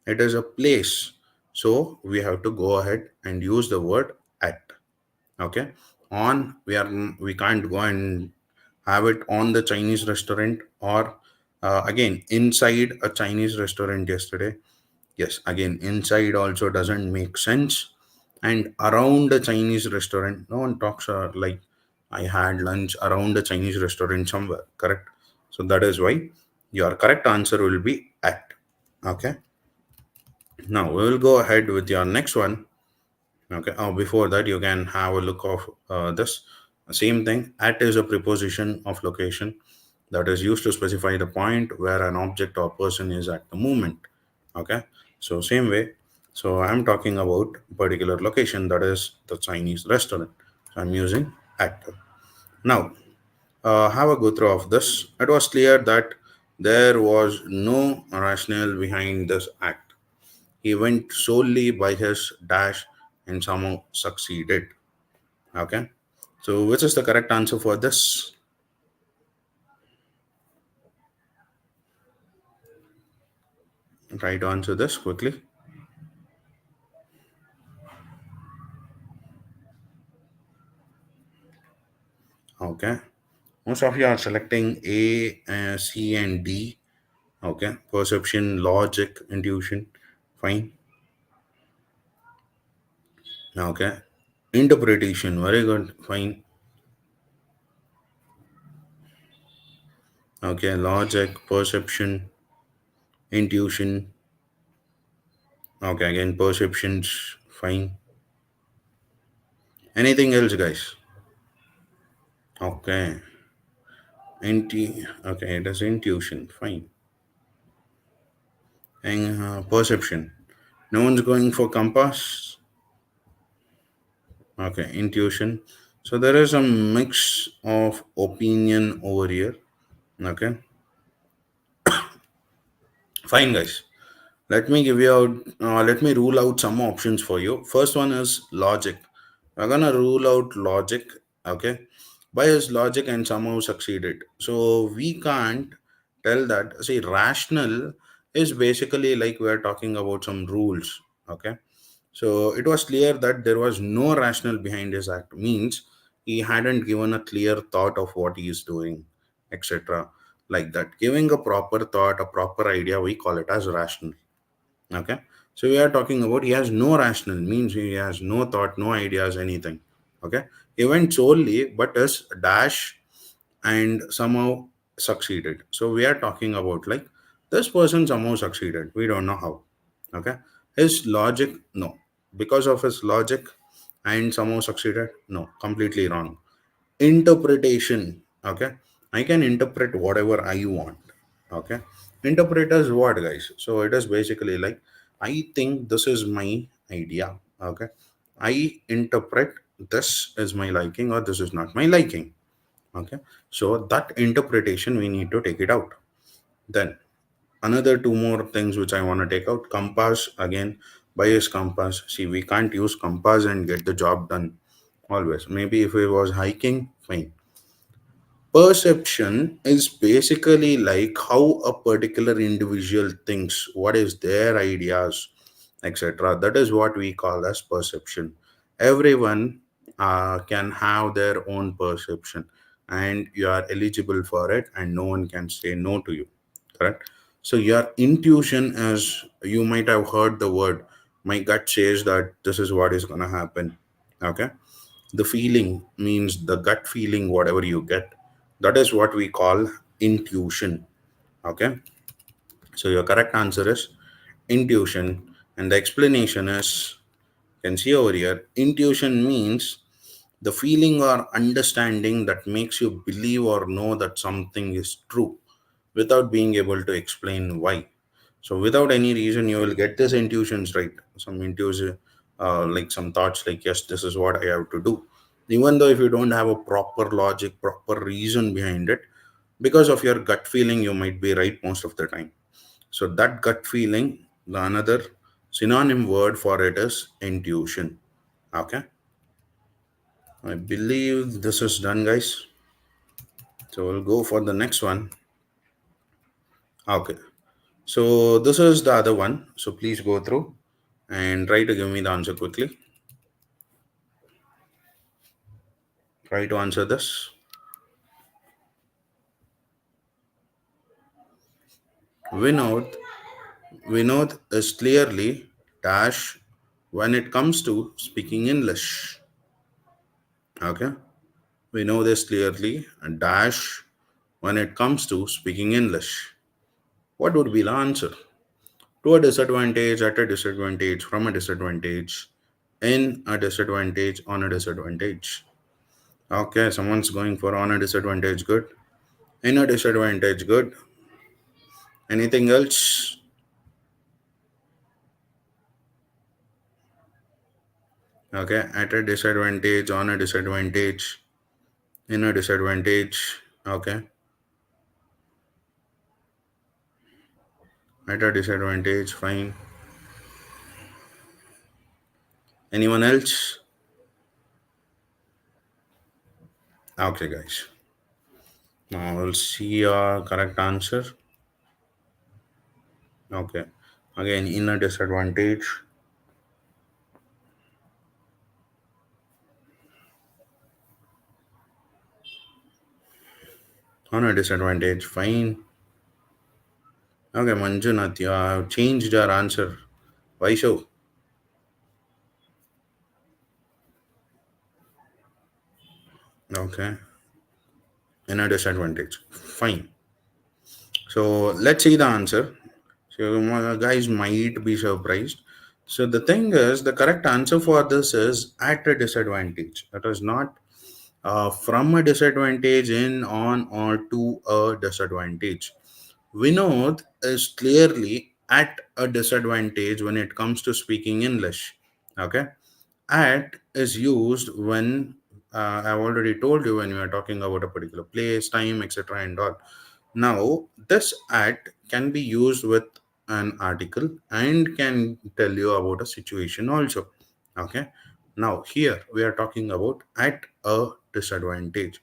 It is a place. So we have to go ahead and use the word at. Okay, on we can't go and have it on the Chinese restaurant, or again inside a Chinese restaurant yesterday. Yes, again inside also doesn't make sense. And around a Chinese restaurant, no one talks like I had lunch around a Chinese restaurant somewhere, correct? So that is why your correct answer will be at. Okay, now we will go ahead with your next one. Okay. Oh, before that, you can have a look of this. Same thing. At is a preposition of location that is used to specify the point where an object or person is at the moment. Okay. So same way. So I'm talking about particular location, that is the Chinese restaurant. So I'm using actor. Now, have a go through of this. It was clear that there was no rationale behind this act. He went solely by his dash and somehow succeeded. Okay. So, which is the correct answer for this? Try to answer this quickly. Okay. Most of you are selecting A, C, and D. Okay. Perception, logic, intuition. Fine. Okay. Interpretation. Very good. Fine. Okay. Logic, perception, intuition. Okay. Again, perceptions. Fine. Anything else, guys? Okay. Okay. It is intuition. Fine. And perception. No one's going for compass. Okay. Intuition. So there is a mix of opinion over here. Okay. Fine, guys. Let me rule out some options for you. First one is logic. We're gonna rule out logic, okay? By his logic and somehow succeeded. So we can't tell that. See, rational is basically like we're talking about some rules, okay? So it was clear that there was no rationale behind his act. Means he hadn't given a clear thought of what he is doing, etc. Like that. Giving a proper thought, a proper idea, we call it as rational. Okay. So we are talking about he has no rational, means he has no thought, no ideas, anything. Okay. He went solely, but his dash and somehow succeeded. So we are talking about like this person somehow succeeded. We don't know how. Okay. His logic, no. Because of his logic and somehow succeeded, no. Completely wrong. Interpretation. Okay. I can interpret whatever I want. Okay. Interpreters what, guys? So it is basically like I think this is my idea. Okay. I interpret this is my liking or this is not my liking. Okay. So that interpretation we need to take it out. Then another two more things which I want to take out. Compass again, bias compass. See, we can't use compass and get the job done always. Maybe if it was hiking, fine. Perception is basically like how a particular individual thinks, what is their ideas, etc. That is what we call as perception. Everyone can have their own perception, and you are eligible for it, and no one can say no to you. Correct? So, your intuition is you might have heard the word, my gut says that this is what is going to happen. Okay, the feeling means the gut feeling, whatever you get. That is what we call intuition. Okay. So your correct answer is intuition. And the explanation is, you can see over here, intuition means the feeling or understanding that makes you believe or know that something is true without being able to explain why. So without any reason, you will get this intuitions right. Some intuition, like some thoughts, like yes, this is what I have to do. Even though if you don't have a proper logic, proper reason behind it, because of your gut feeling, you might be right most of the time. So that gut feeling, the another synonym word for it is intuition. Okay, I believe this is done, guys. So we'll go for the next one. Okay. So this is the other one. So please go through and try to give me the answer quickly. Try to answer this. Vinod. Vinod is clearly dash when it comes to speaking English. Okay. Vinod is clearly a dash when it comes to speaking English. What would be the answer? To a disadvantage, at a disadvantage, from a disadvantage, in a disadvantage, on a disadvantage. Okay, someone's going for on a disadvantage, good. In a disadvantage, good. Anything else? Okay, at a disadvantage, on a disadvantage, in a disadvantage. Okay, at a disadvantage. Fine. Anyone else? Okay, guys. Now we'll see your correct answer. Okay. Again, in a disadvantage, on a disadvantage. Fine. Okay, Manjunath, you have changed your answer. Why so? Okay, in a disadvantage. Fine. So let's see the answer. So guys might be surprised. So the thing is, the correct answer for this is at a disadvantage. It is not from a disadvantage in, on, or to a disadvantage. Vinod is clearly at a disadvantage when it comes to speaking English. Okay, at is used when I've already told you when you are talking about a particular place, time, etc., and all. Now, this at can be used with an article and can tell you about a situation also. Okay. Now, here we are talking about at a disadvantage.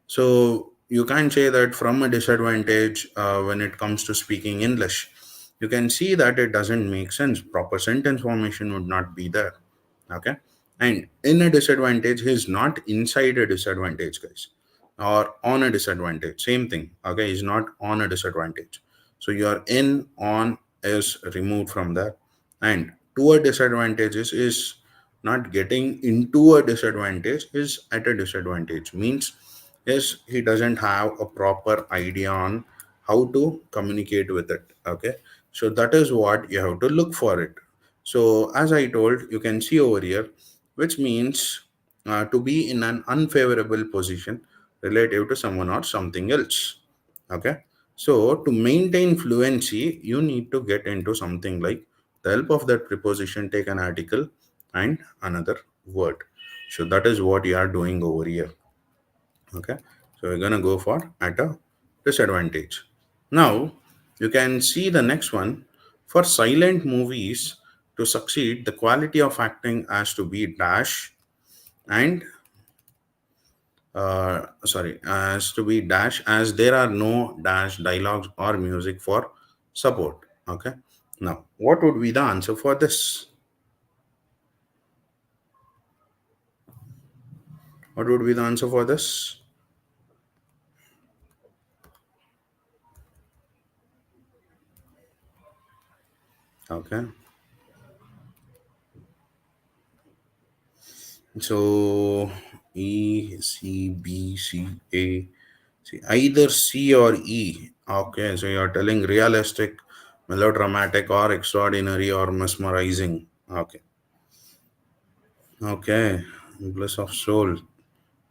So you can say that from a disadvantage when it comes to speaking English. You can see that it doesn't make sense. Proper sentence formation would not be there. Okay. And in a disadvantage, he's not inside a disadvantage, guys, or on a disadvantage. Same thing. Okay. He's not on a disadvantage. So your in, on is removed from there. And to a disadvantage is not getting into a disadvantage, is at a disadvantage. Means yes, he doesn't have a proper idea on how to communicate with it. Okay, so that is what you have to look for it. So as I told, you can see over here, which means to be in an unfavorable position relative to someone or something else. Okay, so to maintain fluency you need to get into something like the help of that preposition, take an article and another word. So that is what you are doing over here. Okay, so we're gonna go for at a disadvantage. Now you can see the next one. For silent movies to succeed, the quality of acting has to be dash and sorry, has to be dash, as there are no dash dialogues or music for support. Okay, now what would be the answer for this? What would be the answer for this? Okay, so E, C, B, C, A. See, either C or E. Okay, so you're telling realistic, melodramatic, or extraordinary, or mesmerizing. Okay, okay, bliss of soul.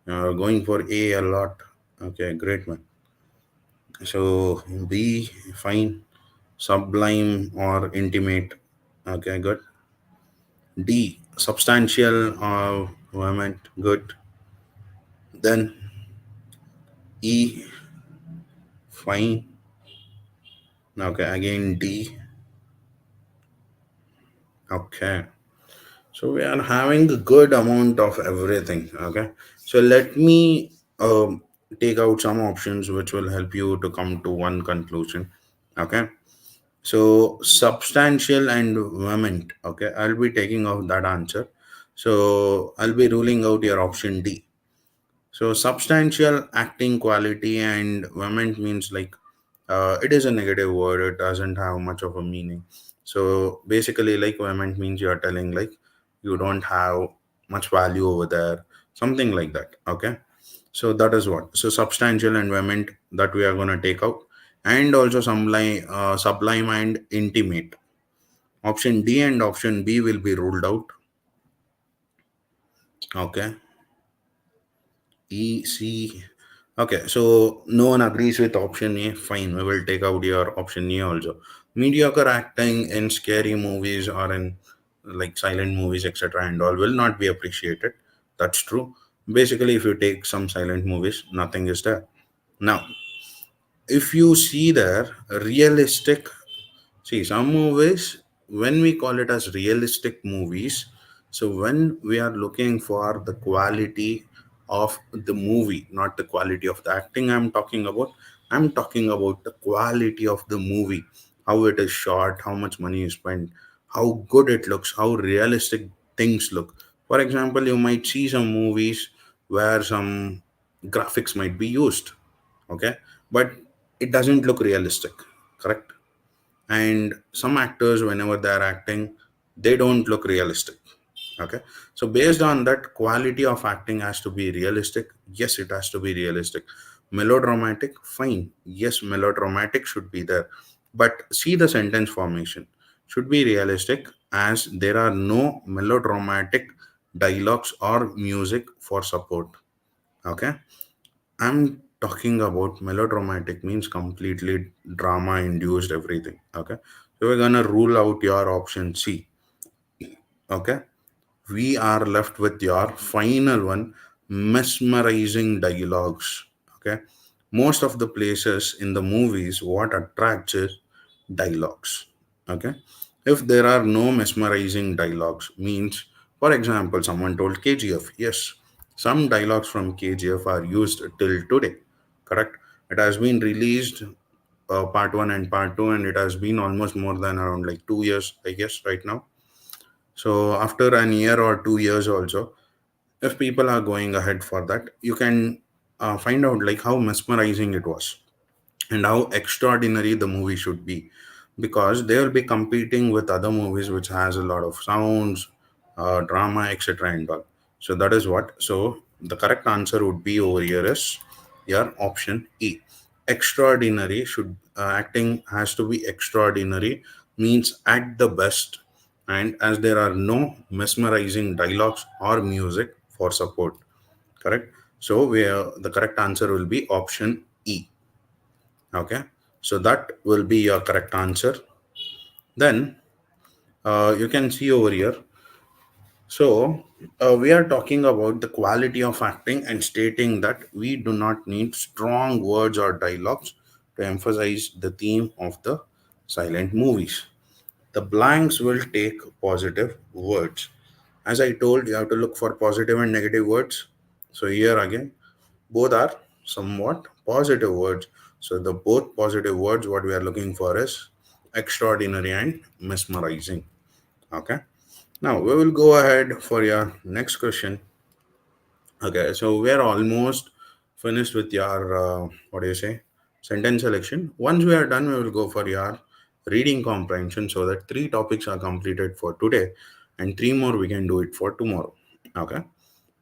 You're going for A lot. Okay, great man. So B, fine, sublime or intimate. Okay, good. D, substantial or vehement. Good. Then E, fine. Okay, again D. Okay. So we are having a good amount of everything. Okay. So let me take out some options which will help you to come to one conclusion. Okay. So substantial and vehement. Okay. I'll be taking out that answer. So I'll be ruling out your option D. So substantial acting quality and vehement means like it is a negative word. It doesn't have much of a meaning. So basically, like vehement means you are telling like you don't have much value over there, something like that. Okay. So that is what. So substantial and vehement that we are gonna take out, and also sublime and intimate. Option D and option B will be ruled out. Okay. E, C. Okay, so no one agrees with option A. Fine, we will take out your option A also. Mediocre acting in scary movies or in like silent movies, etc., and all will not be appreciated. That's true. Basically, if you take some silent movies, nothing is there. Now, if you see there, realistic. See, some movies, when we call it as realistic movies, so when we are looking for the quality of the movie, not the quality of the acting I'm talking about the quality of the movie, how it is shot, how much money is spent, how good it looks, how realistic things look. For example, you might see some movies where some graphics might be used, okay, but it doesn't look realistic, correct? And some actors, whenever they're acting, they don't look realistic, okay. So based on that, quality of acting has to be realistic. Yes, it has to be realistic. Melodramatic, fine, yes, melodramatic should be there, but see, the sentence formation should be realistic, as there are no melodramatic dialogues or music for support, okay. I'm talking about melodramatic means completely drama induced everything. Okay. So we're gonna rule out your option C. Okay. We are left with your final one, mesmerizing dialogues. Okay. Most of the places in the movies, what attracts is dialogues. Okay. If there are no mesmerizing dialogues, means, for example, someone told KGF, yes, some dialogues from KGF are used till today, correct? It has been released, part one and part two, and it has been almost more than around like 2 years, I guess, right now. So after an year or 2 years also, if people are going ahead for that, you can find out like how mesmerizing it was and how extraordinary the movie should be, because they will be competing with other movies which has a lot of sounds, drama, etc., and all. So that is what. So the correct answer would be over here is your option E. Extraordinary should, acting has to be extraordinary, means at the best, and as there are no mesmerizing dialogues or music for support, correct. So we the correct answer will be option E. Okay, so that will be your correct answer. Then you can see over here. So we are talking about the quality of acting and stating that we do not need strong words or dialogues to emphasize the theme of the silent movies. The blanks will take positive words. As I told, you have to look for positive and negative words. So here again, both are somewhat positive words. So the both positive words, what we are looking for is extraordinary and mesmerizing. Okay. Now we will go ahead for your next question. Okay. So we are almost finished with your what do you say, sentence selection. Once we are done, we will go for your reading comprehension, so that three topics are completed for today, and three more we can do it for tomorrow. Okay.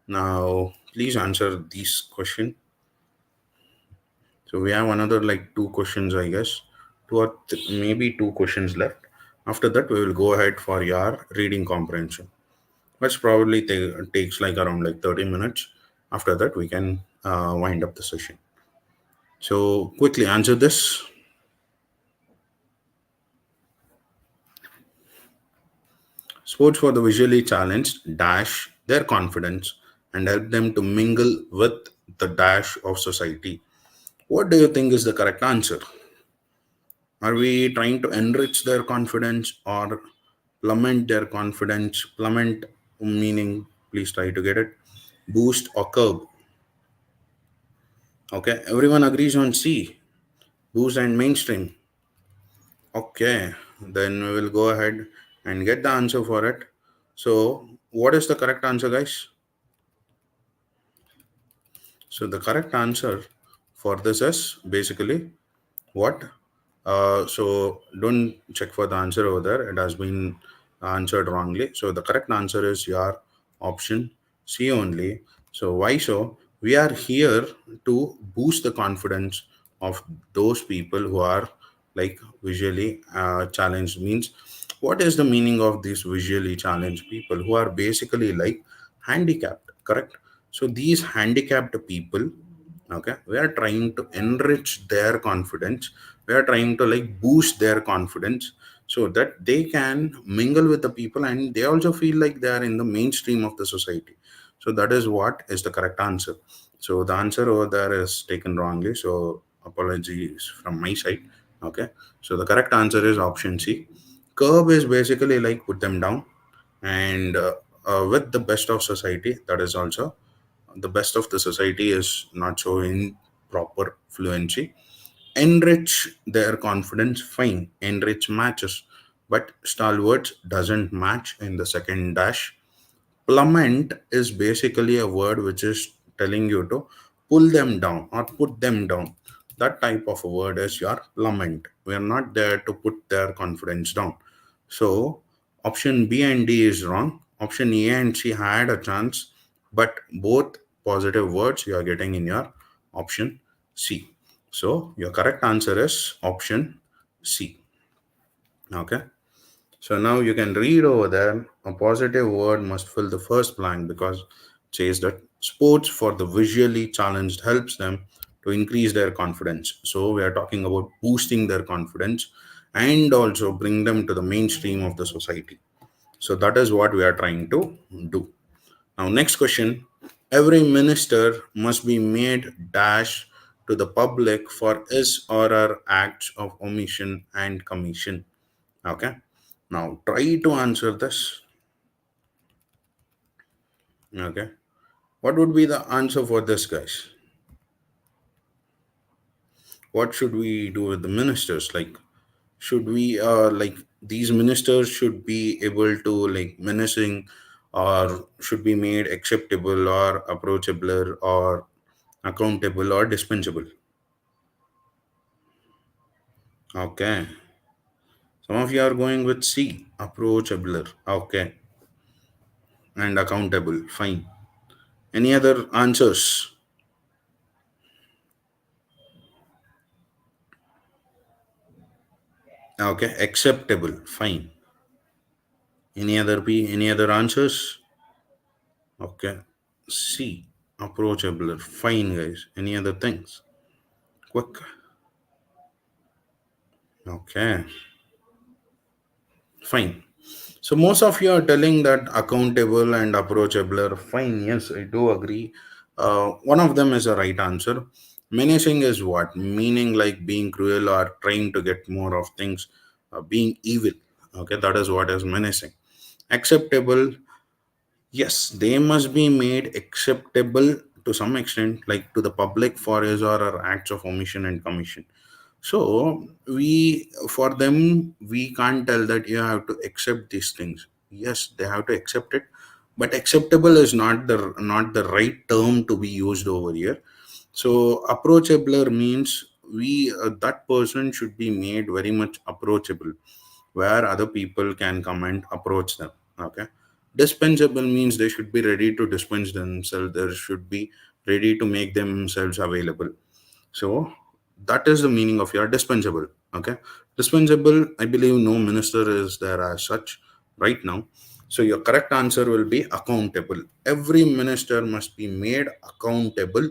Now please answer this question. So we have another like two questions, I guess, two or maybe two questions left. After that, we will go ahead for your reading comprehension, which probably takes like around like 30 minutes. After that, we can wind up the session. So quickly answer this. Sports for the visually challenged dash their confidence and help them to mingle with the dash of society. What do you think is the correct answer? Are we trying to enrich their confidence or plummet their confidence? Plummet meaning, please try to get it. Boost or curb. Okay, everyone agrees on C. Boost and mainstream. Okay, then we will go ahead and get the answer for it. So, what is the correct answer, guys? So, the correct answer for this is basically what? So don't check for the answer over there. It has been answered wrongly. So the correct answer is your option C only. So why so? We are here to boost the confidence of those people who are like visually challenged. Means, what is the meaning of these visually challenged people who are basically like handicapped? Correct. So these handicapped people, okay, we are trying to enrich their confidence, we are trying to like boost their confidence, so that they can mingle with the people and they also feel like they are in the mainstream of the society. So that is what is the correct answer. So the answer over there is taken wrongly, so apologies from my side. Okay, so the correct answer is option C. Curb is basically like put them down, and with the best of society, that is also the best of the society is not so in proper fluency. Enrich their confidence, fine. Enrich matches, but stalwarts doesn't match in the second dash. Plummet is basically a word which is telling you to pull them down or put them down. That type of a word is your plummet. We are not there to put their confidence down. So option B and D is wrong. Option A and C had a chance, but both positive words you are getting in your option C. So your correct answer is option C. Okay. So now you can read over there, a positive word must fill the first blank because it says that sports for the visually challenged helps them to increase their confidence. So we are talking about boosting their confidence and also bring them to the mainstream of the society. So that is what we are trying to do. Now, next question. Every minister must be made dash to the public for his or her acts of omission and commission. Okay. Now try to answer this. Okay. What would be the answer for this, guys? What should we do with the ministers? Like, should we like these ministers should be able to like menacing, or should be made acceptable or approachable or accountable or dispensable? Okay. Some of you are going with C, approachable. Okay. And accountable. Fine. Any other answers? Okay. Acceptable. Fine. Any other P? Any other answers? Okay. C. Approachable. Fine, guys. Any other things? Quick. Okay. Fine. So most of you are telling that accountable and approachable are fine. Yes, I do agree. One of them is a right answer. Menacing is what? Meaning like being cruel or trying to get more of things, being evil. Okay, that is what is menacing. Acceptable. Yes, they must be made acceptable to some extent, like to the public for his or her acts of omission and commission. So we, for them, we can't tell that you have to accept these things. Yes, they have to accept it, but acceptable is not the right term to be used over here. So approachable means we that person should be made very much approachable, where other people can come and approach them. Okay. Dispensable means they should be ready to dispense themselves. They should be ready to make themselves available. So that is the meaning of your dispensable. Okay. Dispensable, I believe no minister is there as such right now. So your correct answer will be accountable. Every minister must be made accountable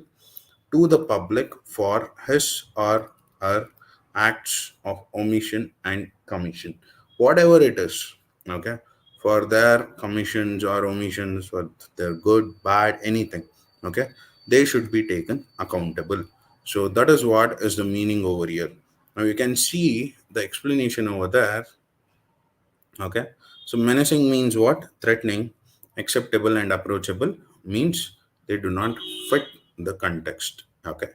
to the public for his or her acts of omission and commission, whatever it is. Okay, for their commissions or omissions, for their good, bad, anything. Okay, they should be taken accountable. So that is what is the meaning over here. Now you can see the explanation over there. Okay. So menacing means what? Threatening. Acceptable and approachable means they do not fit the context. Okay.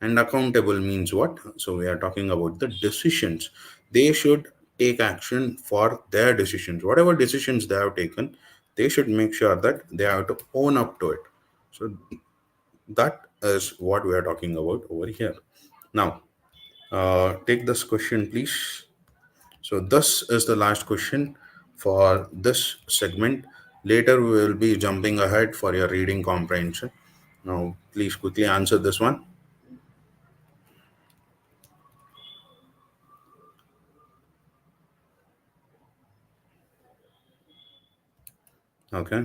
And accountable means what? So we are talking about the decisions. They should take action for their decisions. Whatever decisions they have taken, they should make sure that they have to own up to it. So that is what we are talking about over here. Now, take this question, please. So this is the last question for this segment. Later we will be jumping ahead for your reading comprehension. Now please quickly answer this one. Okay.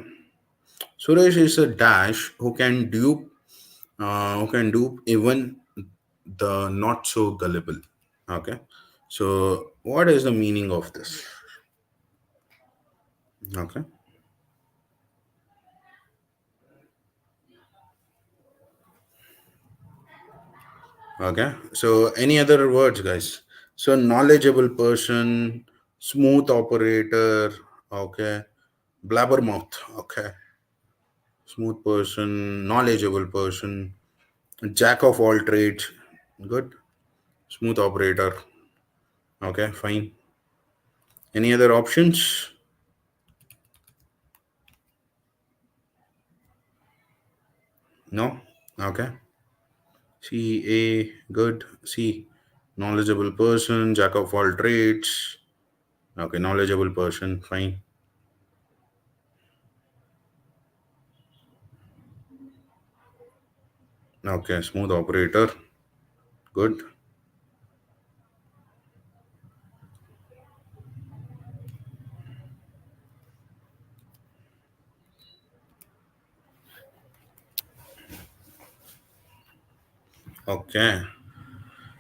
Suresh is a dash who can dupe even the not so gullible. Okay. So, what is the meaning of this? Okay. Okay. So, any other words, guys? So, knowledgeable person, smooth operator. Okay. Blabbermouth. Okay. Smooth person, knowledgeable person, jack of all trades. Good. Smooth operator. Okay. Fine. Any other options? No. Okay. C. A. Good. C. Knowledgeable person, jack of all trades. Okay. Knowledgeable person. Fine. Okay. Smooth operator. Good. Okay.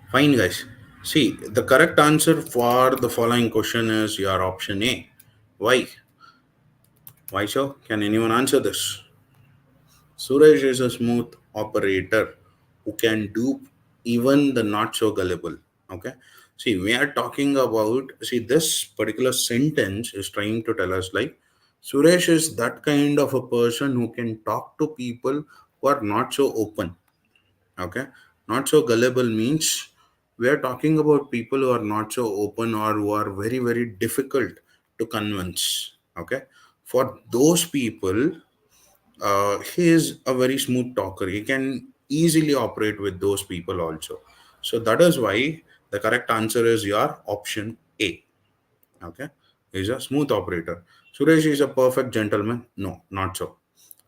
Fine, guys. See, the correct answer for the following question is your option A. Why? Why so? Can anyone answer this? Suresh is a smooth operator who can dupe even the not so gullible. Okay. See, we are talking about, see, this particular sentence is trying to tell us like Suresh is that kind of a person who can talk to people who are not so open. Okay. Not so gullible means we are talking about people who are not so open or who are very, very difficult to convince. Okay. For those people, he is a very smooth talker. He can easily operate with those people also. So that is why the correct answer is your option A. Okay. He's a smooth operator. Suresh is a perfect gentleman. No, not so.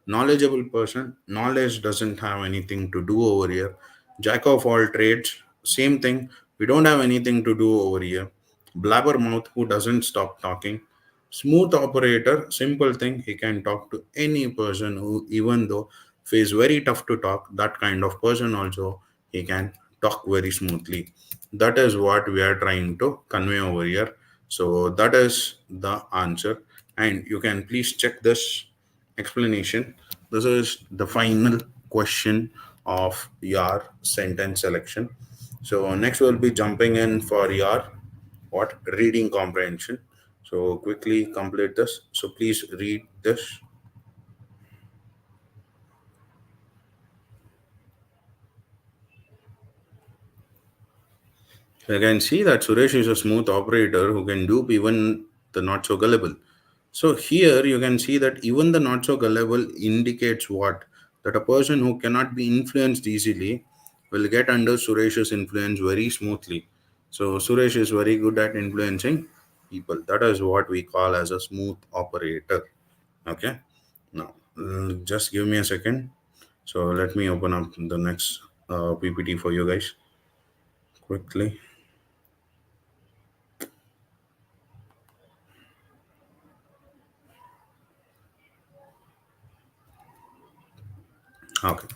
Knowledgeable person. Knowledge doesn't have anything to do over here. Jack of all trades. Same thing. We don't have anything to do over here. Blabbermouth who doesn't stop talking. Smooth operator. Simple thing. He can talk to any person who, even though feels very tough to talk, that kind of person also he can talk very smoothly. That is what we are trying to convey over here. So that is the answer. And you can please check this explanation. This is the final question of your sentence selection. So next we'll be jumping in for your what reading comprehension. So quickly complete this. So please read this. So you can see that Suresh is a smooth operator who can dupe even the not so gullible. So here you can see that even the not so gullible indicates what? That a person who cannot be influenced easily will get under Suresh's influence very smoothly. So Suresh is very good at influencing people. That is what we call as a smooth operator. Okay. Now just give me a second. So let me open up the next PPT for you guys quickly. Okay.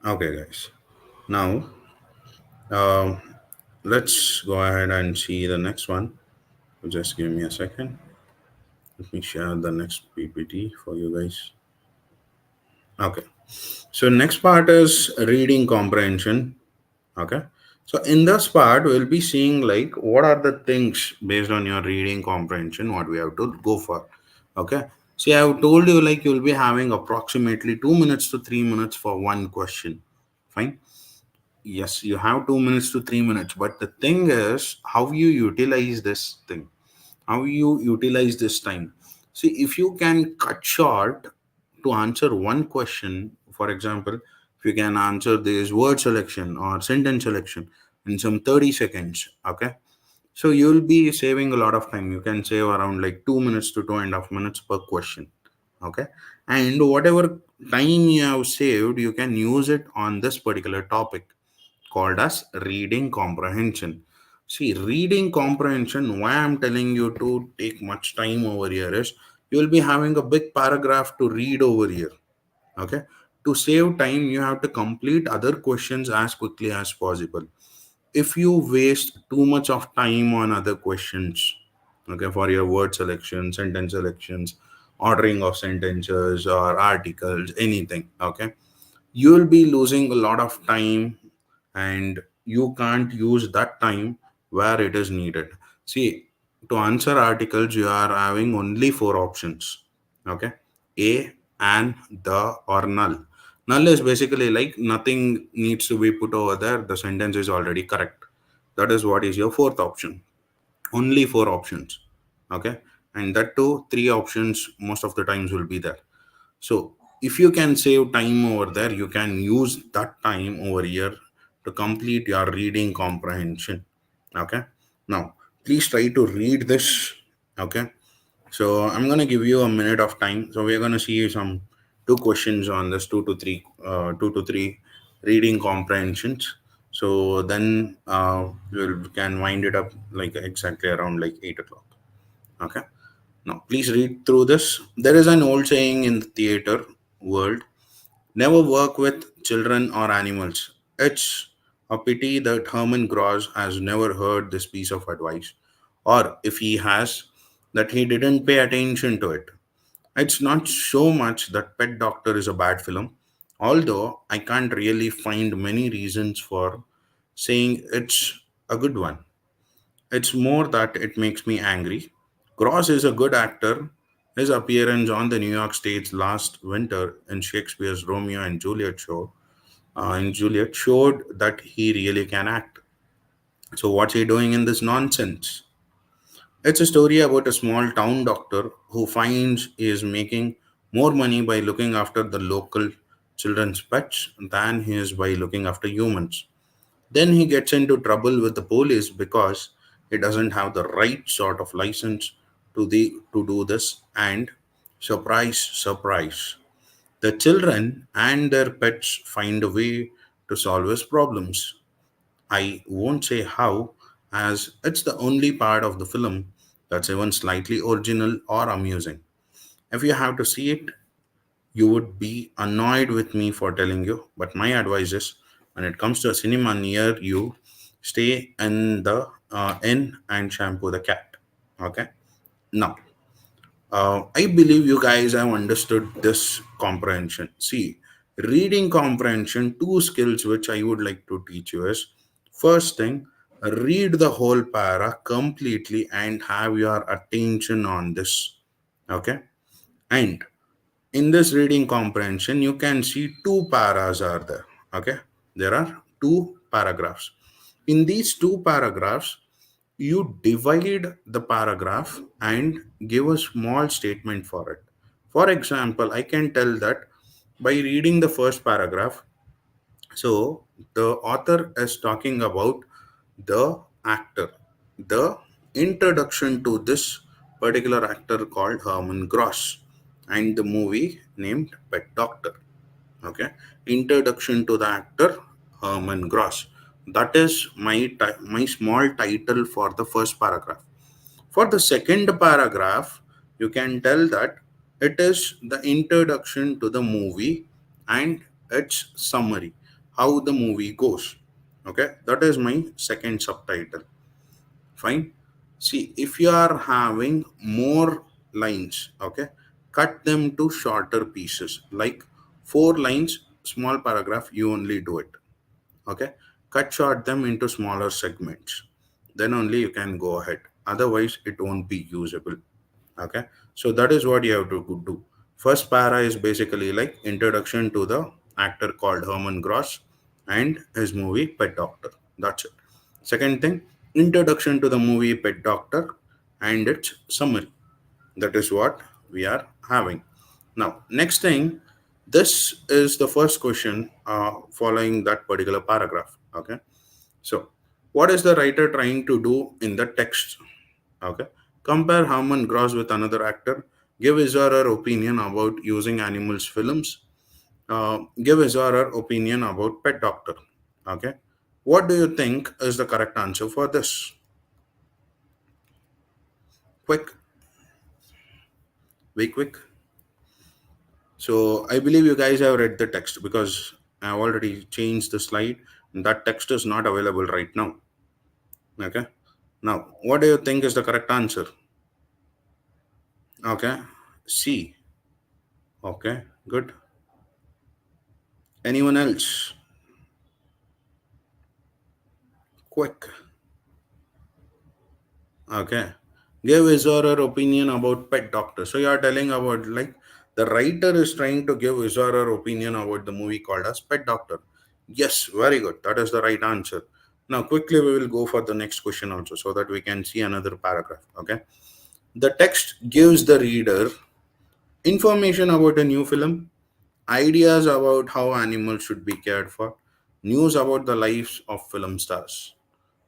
Okay, guys. Now, um, let's go ahead and see the next one. Just give me a second. Let me share the next PPT for you guys. Okay. So next part is reading comprehension. Okay. So in this part, we'll be seeing like what are the things based on your reading comprehension, what we have to go for. Okay. See, I have told you like you'll be having approximately 2 minutes to 3 minutes for one question. Fine. Yes, you have 2 minutes to 3 minutes, but the thing is how you utilize this thing, how you utilize this time. See, if you can cut short to answer one question, for example, if you can answer this word selection or sentence selection in some 30 seconds, okay, so you'll be saving a lot of time. You can save around like 2 minutes to 2.5 minutes per question, okay, and whatever time you have saved, you can use it on this particular topic called as reading comprehension. See, reading comprehension, why I'm telling you to take much time over here is you will be having a big paragraph to read over here. Okay. To save time, you have to complete other questions as quickly as possible. If you waste too much of time on other questions, okay, for your word selection, sentence selections, ordering of sentences or articles, anything, okay, you will be losing a lot of time and you can't use that time where it is needed. See, to answer articles, you are having only four options. Okay. A, and, the, or null. Null is basically like nothing needs to be put over there. The sentence is already correct. That is what is your fourth option. Only four options. Okay. And that too, three options most of the times will be there. So if you can save time over there, you can use that time over here to complete your reading comprehension. Okay. Now, please try to read this. Okay. So I'm gonna give you a minute of time. So we're gonna see some two questions on this two to three reading comprehensions. So then we can wind it up like exactly around like 8 o'clock. Okay. Now, please read through this. There is an old saying in the theater world: never work with children or animals. It's a pity that Herman Gross has never heard this piece of advice, or if he has, that he didn't pay attention to it. It's not so much that Pet Doctor is a bad film, although I can't really find many reasons for saying it's a good one. It's more that it makes me angry. Cross is a good actor. His appearance on the New York stage last winter in Shakespeare's Romeo and Juliet showed that he really can act. So what's he doing in this nonsense? It's a story about a small town doctor who finds he is making more money by looking after the local children's pets than he is by looking after humans. Then he gets into trouble with the police because he doesn't have the right sort of license to do this. And surprise, surprise, the children and their pets find a way to solve his problems. I won't say how, as it's the only part of the film that's even slightly original or amusing. If you have to see it, you would be annoyed with me for telling you, but my advice is when it comes to a cinema near you, stay in the inn and shampoo the cat. Okay. Now, I believe you guys have understood this comprehension. See, reading comprehension, two skills which I would like to teach you is: first thing, read the whole para completely and have your attention on this. Okay. And in this reading comprehension, you can see two paras are there. Okay. There are two paragraphs. In these two paragraphs, you divide the paragraph and give a small statement for it. For example, I can tell that by reading the first paragraph, so the author is talking about the actor, the introduction to this particular actor called Herman Gross, and the movie named Pet Doctor. Okay, introduction to the actor Herman Gross. That is my small title for the first paragraph. For the second paragraph, you can tell that it is the introduction to the movie and its summary, how the movie goes. Okay, that is my second subtitle. Fine. See, if you are having more lines, okay, cut them to shorter pieces, like four lines, small paragraph, you only do it. Okay, cut short them into smaller segments, then only you can go ahead, otherwise it won't be usable. Okay, so that is what you have to do. First para is basically like introduction to the actor called Herman Gross and his movie Pet Doctor. That's it. Second thing, introduction to the movie Pet Doctor and its summary. That is what we are having. Now, next thing, this is the first question following that particular paragraph. Okay, so what is the writer trying to do in the text? Okay, compare Harmon Gross with another actor. Give his or her opinion about using animals films. Give his or her opinion about Pet Doctor. Okay, what do you think is the correct answer for this? Quick, very quick. So I believe you guys have read the text because I have already changed the slide. And that text is not available right now. Okay. Now, what do you think is the correct answer? Okay. C. Okay. Good. Anyone else? Quick. Okay. Give his or her opinion about pet doctor. So you are telling about like the writer is trying to give his or her opinion about the movie called as Pet Doctor. Yes, very good. That is the right answer. Now quickly we will go for the next question also so that we can see another paragraph. Okay. The text gives the reader information about a new film, ideas about how animals should be cared for, news about the lives of film stars.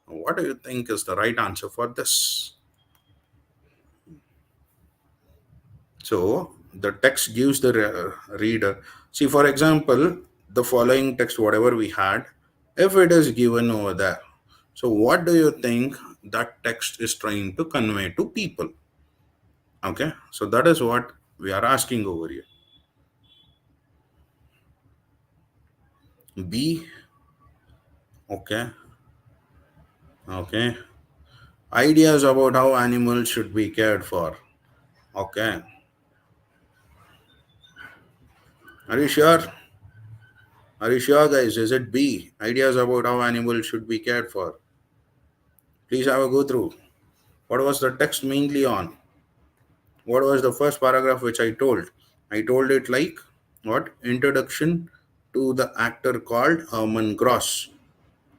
What do you think is the right answer for this? So the text gives the reader. See, for example, the following text, whatever we had, if it is given over there. So what do you think that text is trying to convey to people? Okay, so that is what we are asking over here. B. Okay. Okay. Ideas about how animals should be cared for. Okay. Are you sure? Are you sure, guys? Is it B? Ideas about how animals should be cared for. Please have a go through. What was the text mainly on? What was the first paragraph which I told? I told it like what? Introduction to the actor called Herman Gross.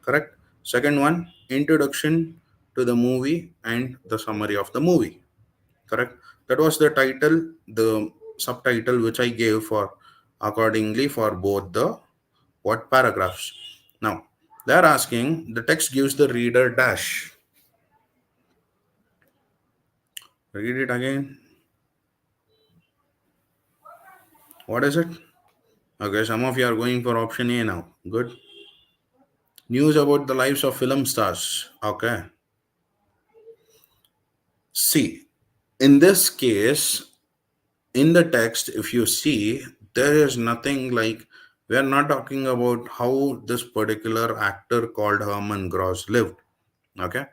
Correct? Second one, introduction to the movie and the summary of the movie. Correct? That was the title, the subtitle which I gave for accordingly for both the what paragraphs. Now, they're asking the text gives the reader dash. Read it again. What is it? Okay, some of you are going for option A now. Good. News about the lives of film stars. Okay. See, in this case, in the text, if you see, there is nothing like we are not talking about how this particular actor called Herman Gross lived. Okay.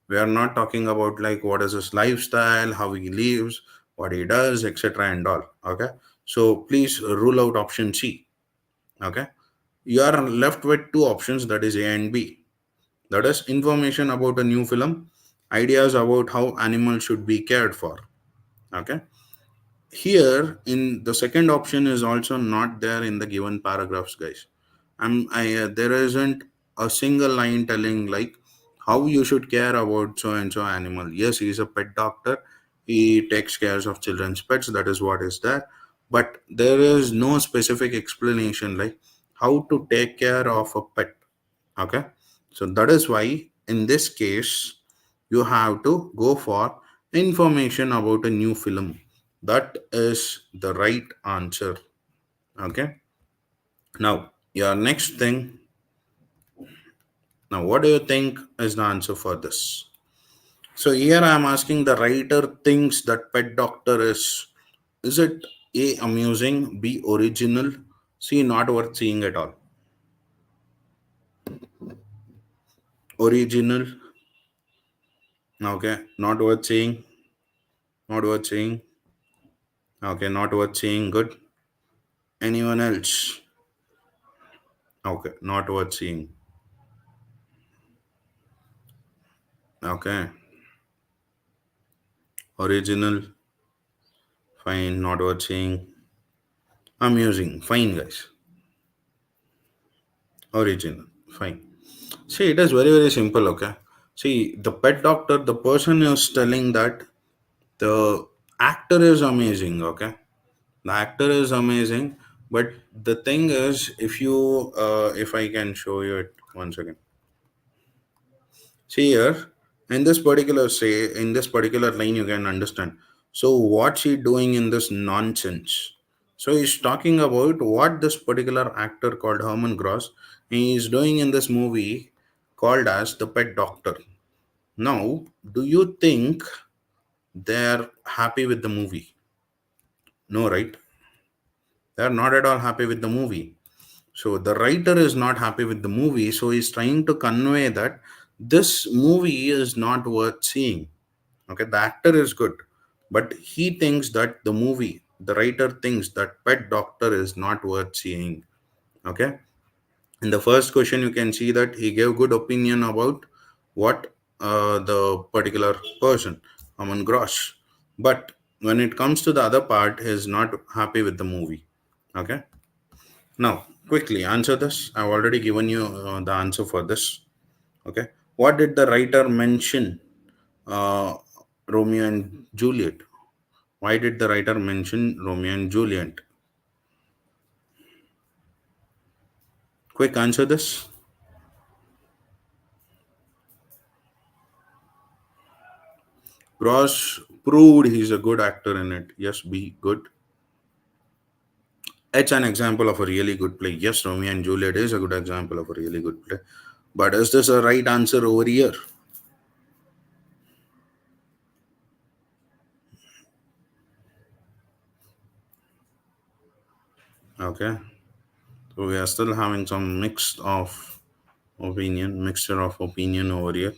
We are not talking about like what is his lifestyle, how he lives, what he does, etc. and all. Okay. So please rule out option C. Okay. You are left with two options, that is A and B. That is information about a new film, ideas about how animals should be cared for. Okay. Here, in the second option is also not there in the given paragraphs, guys. There isn't a single line telling like how you should care about so and so animal. Yes, he is a pet doctor. He takes care of children's pets. That is what is there. But there is no specific explanation like how to take care of a pet. Okay, so that is why in this case you have to go for information about a new film. That is the right answer. Okay, now your next thing. Now what do you think is the answer for this? So here I am asking the writer thinks that Pet Doctor is it A, amusing, B, original, C, not worth seeing at all? Original. Okay, not worth seeing. Not worth seeing. Okay, not worth seeing. Good. Anyone else? Okay, not worth seeing. Okay, original. Fine, not worth seeing. Amusing. Fine, guys. Original. Fine. See, it is very, very simple. Okay. See, the Pet Doctor, the person is telling that the actor is amazing. Okay. The actor is amazing. But the thing is, if I can show you it once again. See here, in this particular line, you can understand. So, what's she doing in this nonsense? So, he's talking about what this particular actor called Herman Gross he is doing in this movie called as The Pet Doctor. Now, do you think they're happy with the movie? No, right? They're not at all happy with the movie. So the writer is not happy with the movie, so he's trying to convey that this movie is not worth seeing. Okay, the actor is good, but he thinks that the writer thinks that Pet Doctor is not worth seeing. Okay, in the first question, you can see that he gave good opinion about what the particular person, Aman Grosh, but when it comes to the other part, he is not happy with the movie. Okay, now quickly answer this. I've already given you the answer for this. Okay, what did the writer mention uh, Romeo and Juliet? Why did the writer mention Romeo and Juliet? Quick answer this. Gross proved he's a good actor in it. Yes, be good. It's an example of a really good play. Yes, Romeo and Juliet is a good example of a really good play. But is this a right answer over here? Okay. So we are still having some mixture of opinion over here.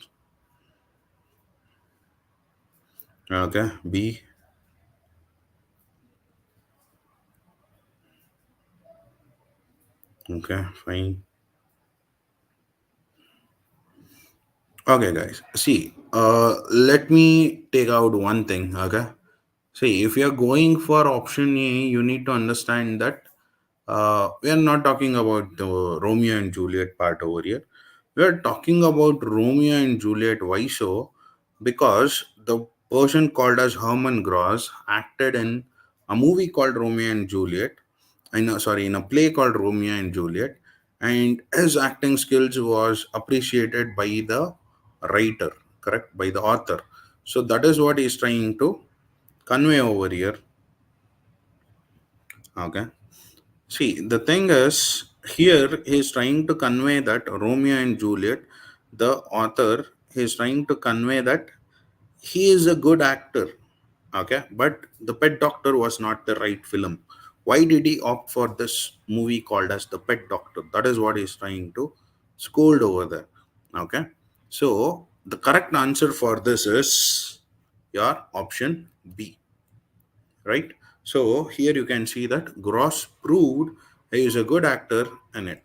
Okay. B. Okay, fine. Okay, guys. See, let me take out one thing. Okay. See, if you're going for option A, you need to understand that we are not talking about the Romeo and Juliet part over here. We are talking about Romeo and Juliet. Why so? Because the person called as Herman Gross acted in a movie called Romeo and Juliet. In a play called Romeo and Juliet, and his acting skills was appreciated by the writer, correct, by the author. So that is what he's trying to convey over here. Okay. See, the thing is, here he's trying to convey that Romeo and Juliet, the author, he's trying to convey that he is a good actor. Okay, but the Pet Doctor was not the right film. Why did he opt for this movie called as the Pet Doctor? That is what he's trying to scold over there. Okay, so the correct answer for this is your option B, right? So here you can see that Gross proved he is a good actor in it.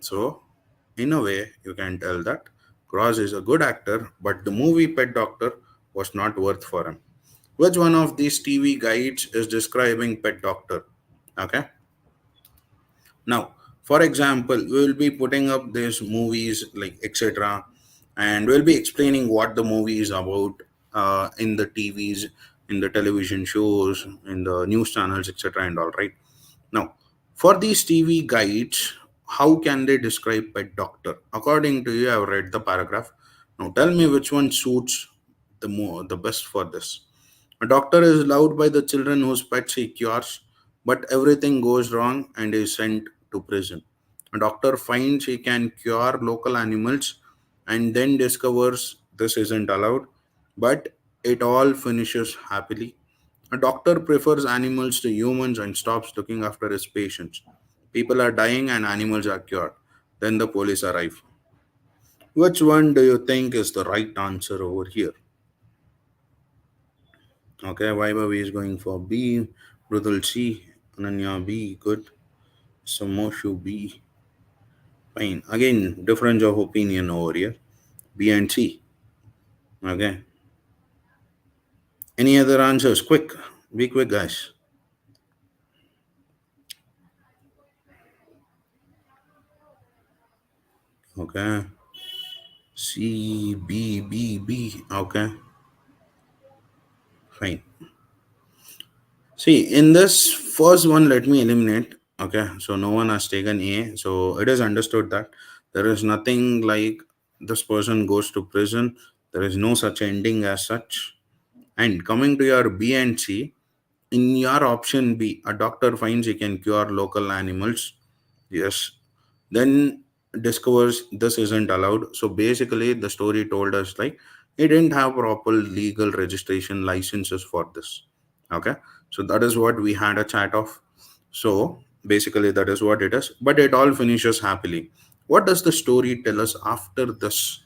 So in a way, you can tell that Gross is a good actor, but the movie Pet Doctor was not worth for him. Which one of these TV guides is describing Pet Doctor? Okay. Now, for example, we will be putting up these movies like etc., and we'll be explaining what the movie is about in the TVs, in the television shows, in the news channels, etc., and all right. Now, for these TV guides, how can they describe Pet Doctor? According to you, I've read the paragraph. Now, tell me which one suits the best for this. A doctor is loved by the children whose pets he cures, but everything goes wrong and is sent to prison. A doctor finds he can cure local animals and then discovers this isn't allowed, but it all finishes happily. A doctor prefers animals to humans and stops looking after his patients. People are dying and animals are cured. Then the police arrive. Which one do you think is the right answer over here? Okay, Vaibhav is going for B. Mridul C. Ananya B. Good. Samoshu B. Fine. Again, difference of opinion over here. B and C. Okay. Any other answers? Quick. Be quick, guys. Okay. C, B, B, B. Okay. Fine. See, in this first one, let me eliminate. Okay, so no one has taken A. So it is understood that there is nothing like this person goes to prison. There is no such ending as such. And coming to your B and C, in your option B, a doctor finds he can cure local animals. Yes. Then discovers this isn't allowed. So basically, the story told us like He didn't have proper legal registration licenses for this. Okay, so that is what we had a chat of. So basically, that is what it is. But it all finishes happily. What does the story tell us after this?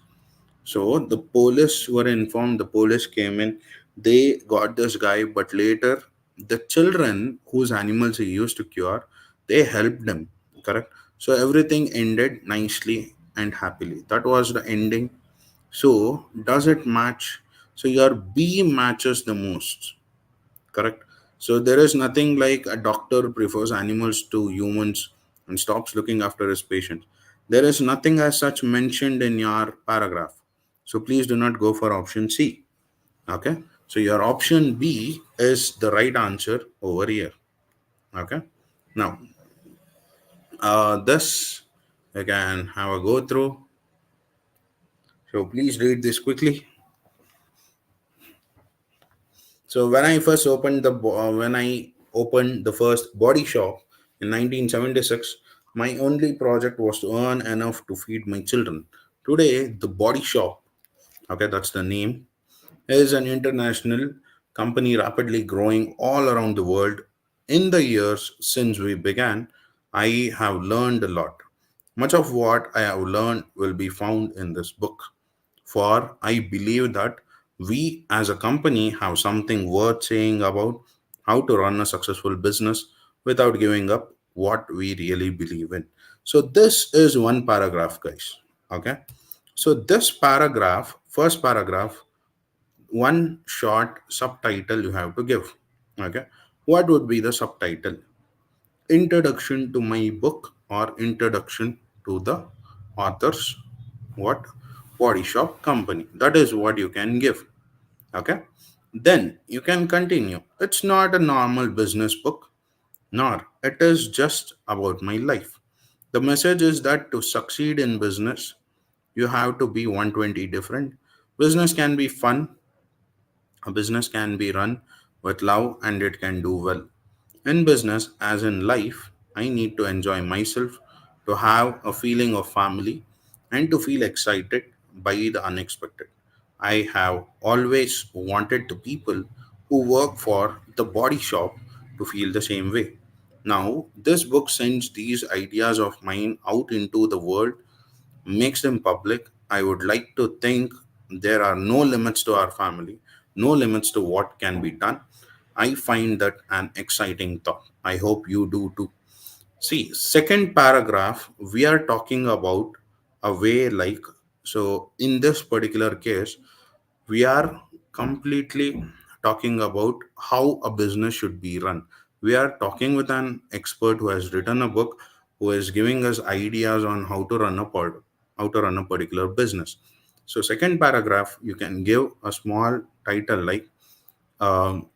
So the police were informed, the police came in, they got this guy, but later the children whose animals he used to cure, they helped him. Correct? So everything ended nicely and happily. That was the ending. So does it match? So your B matches the most. Correct? So there is nothing like a doctor prefers animals to humans and stops looking after his patients. There is nothing as such mentioned in your paragraph. So please do not go for option C. Okay. So your option B is the right answer over here. Okay. Now, this you can have a go through. So please read this quickly. So when I opened the first body shop in 1976, my only project was to earn enough to feed my children. Today, the body shop, okay, that's the name, is an international company rapidly growing all around the world. In the years since we began, I have learned a lot. Much of what I have learned will be found in this book. For I believe that we as a company have something worth saying about how to run a successful business without giving up what we really believe in. So, this is one paragraph, guys. Okay. So, this paragraph, first paragraph, one short subtitle you have to give. Okay. What would be the subtitle? Introduction to my book or introduction to the author's what body shop company. That is what you can give. Okay. Then you can continue. It's not a normal business book, nor it is just about my life. The message is that to succeed in business, you have to be 120 different. Business can be fun, a business can be run with love, and it can do well. In business, as in life, I need to enjoy myself, to have a feeling of family, and to feel excited by the unexpected. I have always wanted the people who work for the body shop to feel the same way. Now, this book sends these ideas of mine out into the world, makes them public. I would like to think there are no limits to our family, no limits to what can be done. I find that an exciting thought. I hope you do too. See, second paragraph, we are talking about a way like, so in this particular case, we are completely talking about how a business should be run. We are talking with an expert who has written a book, who is giving us ideas on how to run a particular business. So second paragraph, you can give a small title like um,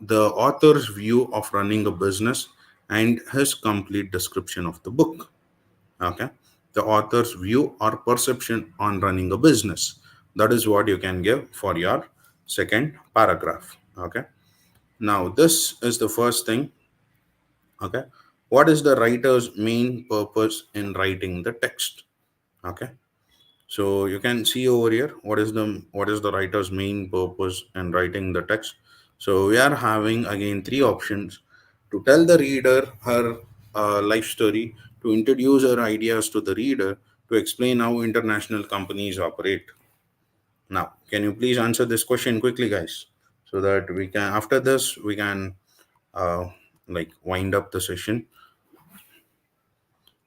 the author's view of running a business and his complete description of the book. Okay, the author's view or perception on running a business, that is what you can give for your second paragraph. Okay, now this is the first thing. Okay, what is the writer's main purpose in writing the text? Okay, so you can see over here what is the writer's main purpose in writing the text. So we are having again three options: to tell the reader her life story, to introduce her ideas to the reader, to explain how international companies operate. Now, can you please answer this question quickly, guys, so that we can after this we can uh, like wind up the session.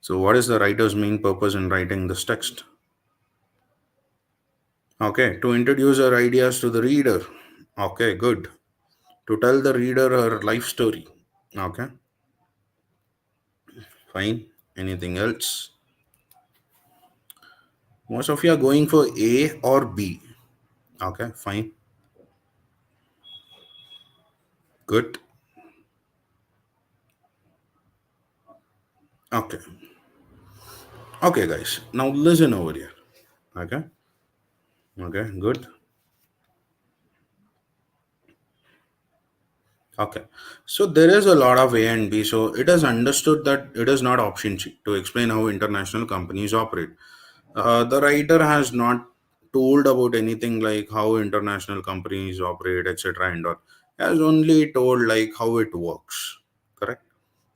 So, what is the writer's main purpose in writing this text? Okay, to introduce her ideas to the reader. Okay, good. To tell the reader her life story. Okay, fine. Anything else? Most of you are going for A or B. Okay, fine. Good. Okay. Okay, guys. Now listen over here. Okay. Okay, good. Okay. So there is a lot of A and B. So it is understood that it is not option C to explain how international companies operate. The writer has not told about anything like how international companies operate, etc. and all. He has only told like how it works. Correct.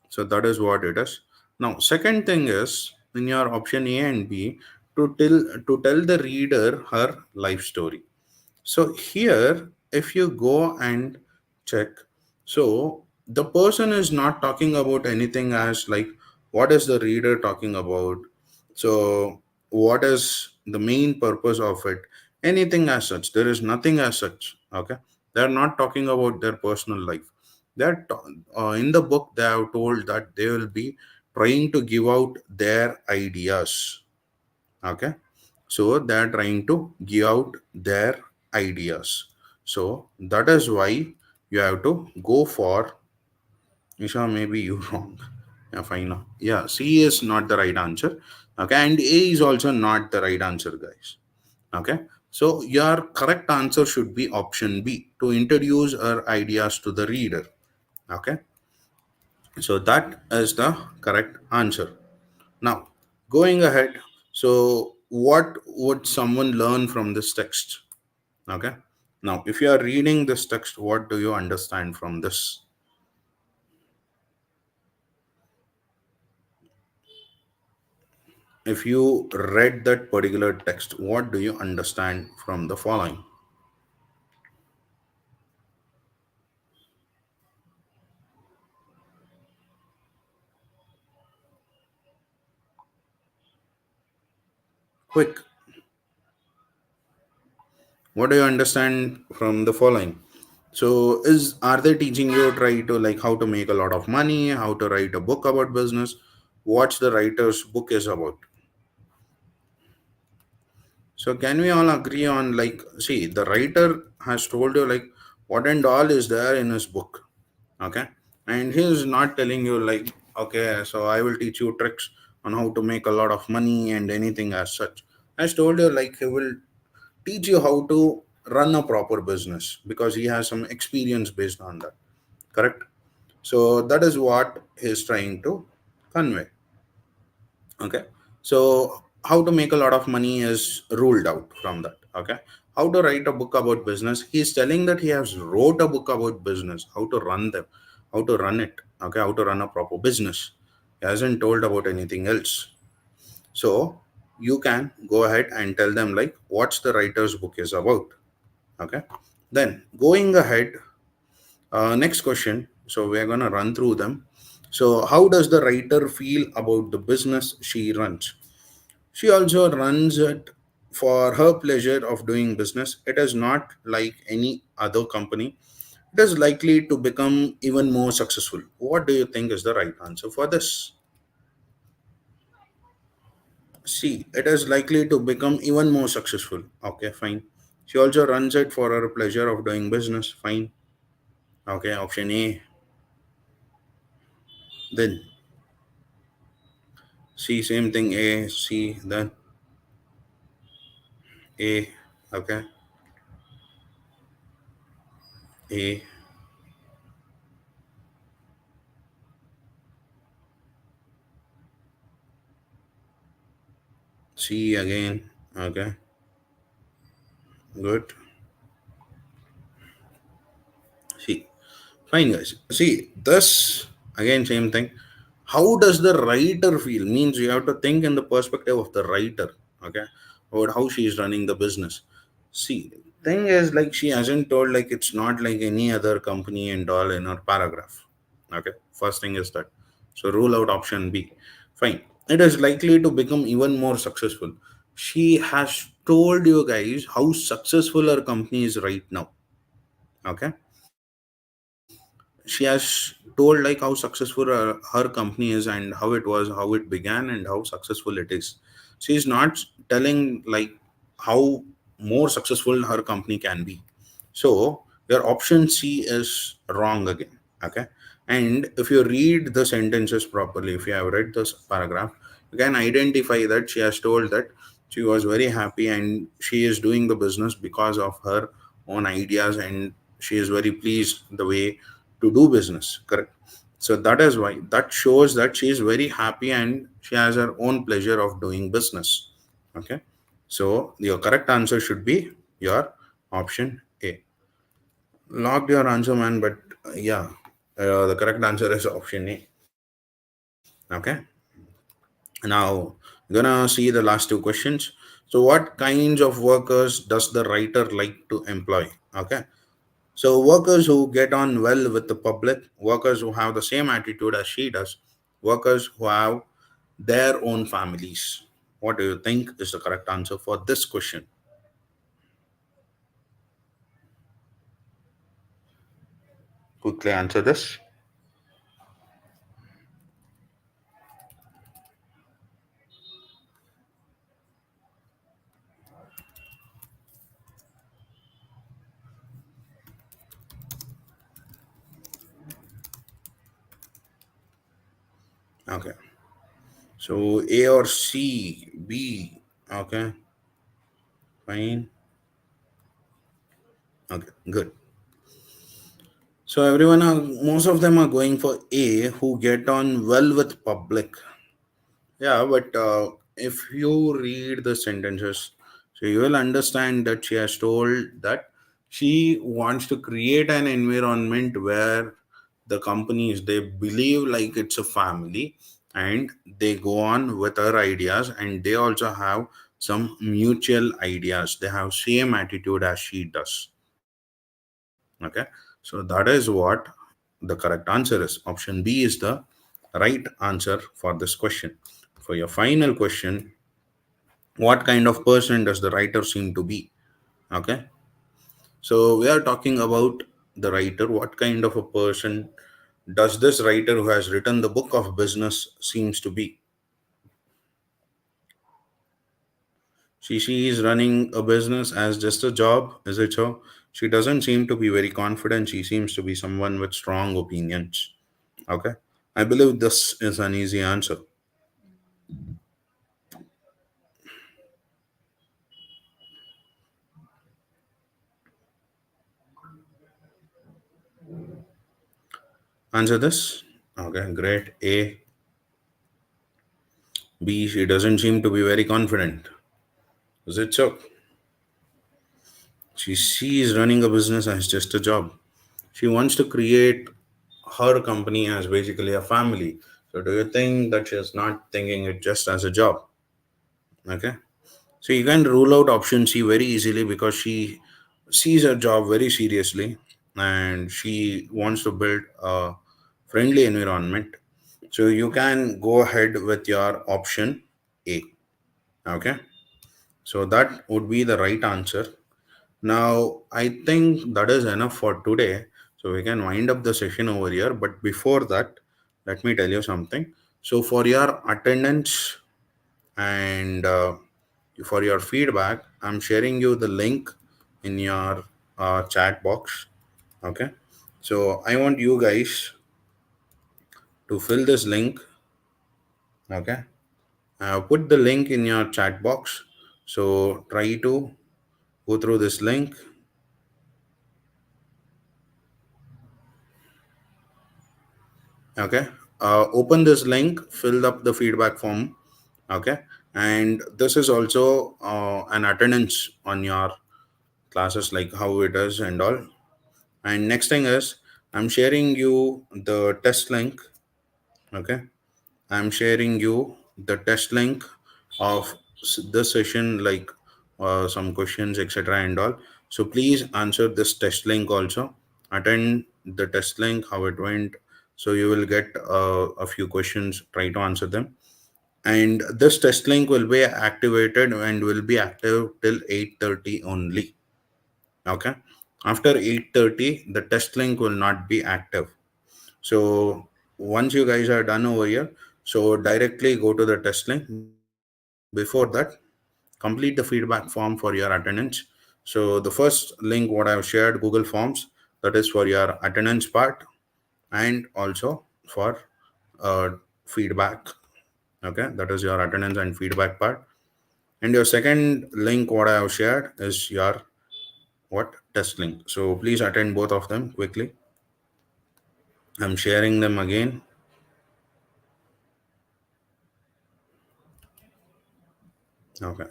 So that is what it is. Now, second thing is in your option A and B to tell the reader her life story. So here, if you go and check, so the person is not talking about anything as like what is the reader talking about. So what is the main purpose of it? Anything as such. There is nothing as such. Okay, they are not talking about their personal life. In the book they have told that they will be trying to give out their ideas. Okay, so they are trying to give out their ideas. So that is why you have to go for Isha. Maybe you wrong. Yeah, fine now. Yeah, C is not the right answer. Okay, and A is also not the right answer, guys. Okay, so your correct answer should be option B, to introduce our ideas to the reader. Okay, so that is the correct answer. Now, going ahead, so what would someone learn from this text? Okay. Now, if you are reading this text, what do you understand from this? If you read that particular text, what do you understand from the following? Quick. What do you understand from the following? So, is are they teaching you try to like how to make a lot of money, how to write a book about business? What's the writer's book is about? So can we all agree on like see the writer has told you like what and all is there in his book, okay? And he is not telling you like okay, so I will teach you tricks on how to make a lot of money and anything as such. Has told you like he will teach you how to run a proper business because he has some experience based on that. Correct? So that is what he is trying to convey. Okay, so how to make a lot of money is ruled out from that. Okay, how to write a book about business, he's telling that he has wrote a book about business, how to run them, how to run it. Okay, how to run a proper business. He hasn't told about anything else. So you can go ahead and tell them like what's the writer's book is about. Okay, then going ahead, next question, so we're going to run through them. So how does the writer feel about the business she runs? She also runs it for her pleasure of doing business. It is not like any other company. It is likely to become even more successful. What do you think is the right answer for this? C. It is likely to become even more successful. Okay, fine. She also runs it for her pleasure of doing business. Fine. Okay, option A. Then C, same thing. A, C, then A. Okay, A, C again. Okay, good. C. Fine, guys. See, this again, same thing. How does the writer feel? Means you have to think in the perspective of the writer, okay, about how she is running the business. See, thing is like she hasn't told like it's not like any other company and all in her paragraph. Okay, first thing is that. So rule out option B. Fine. It is likely to become even more successful. She has told you guys how successful her company is right now. Okay, she has told like how successful her company is and how it was, how it began and how successful it is. She is not telling like how more successful her company can be. So your option C is wrong again. Okay, and if you read the sentences properly, if you have read this paragraph, you can identify that she has told that she was very happy and she is doing the business because of her own ideas, and she is very pleased the way to do business. Correct. So that is why that shows that she is very happy and she has her own pleasure of doing business. Okay, So your correct answer should be your option A. Locked your answer, man, but yeah, the correct answer is option A. Okay. Now, gonna see the last two questions. So, what kinds of workers does the writer like to employ? Okay. So, workers who get on well with the public, workers who have the same attitude as she does, workers who have their own families. What do you think is the correct answer for this question? Quickly answer this. Okay. So, A or C, B. Okay. Fine. Okay. Good. So most of them are going for A, who get on well with public. Yeah, but if you read the sentences, so you will understand that she has told that she wants to create an environment where the companies they believe like it's a family, and they go on with her ideas, and they also have some mutual ideas. They have same attitude as she does. Okay, so that is what the correct answer is. Option B is the right answer for this question. For your final question, what kind of person does the writer seem to be? Okay, so we are talking about the writer. What kind of a person does this writer who has written the book of business seems to be? She is running a business as just a job, is it so? She doesn't seem to be very confident. She seems to be someone with strong opinions. Okay. I believe this is an easy answer. Answer this. Okay, great. A. B. She doesn't seem to be very confident. Is it so? She is running a business as just a job. She wants to create her company as basically a family. So do you think that she's not thinking it just as a job? Okay. So you can rule out option C very easily because she sees her job very seriously, and she wants to build a friendly environment. So you can go ahead with your option A. Okay. So that would be the right answer. Now, I think that is enough for today. So we can wind up the session over here. But before that, let me tell you something. So for your attendance and for your feedback, I'm sharing you the link in your chat box. Okay. So I want you guys to fill this link. Okay. Put the link in your chat box. So try to go through this link. Okay. Open this link, fill up the feedback form. Okay. And this is also an attendance on your classes, like how it is and all. And next thing is, I'm sharing you the test link. Okay. I'm sharing you the test link of this session, like some questions, etc. and all. So please answer this test link also. Attend the test link, how it went. So you will get a few questions. Try to answer them. And this test link will be activated and will be active till 8:30 only. Okay. After 8:30, the test link will not be active. So once you guys are done over here, so directly go to the test link. Before that, complete the feedback form for your attendance. So the first link what I've shared, Google Forms, that is for your attendance part, and also for uh, feedback. Okay, that is your attendance and feedback part. And your second link what I have shared is your what test link. So please attend both of them quickly. I'm sharing them again. Okay.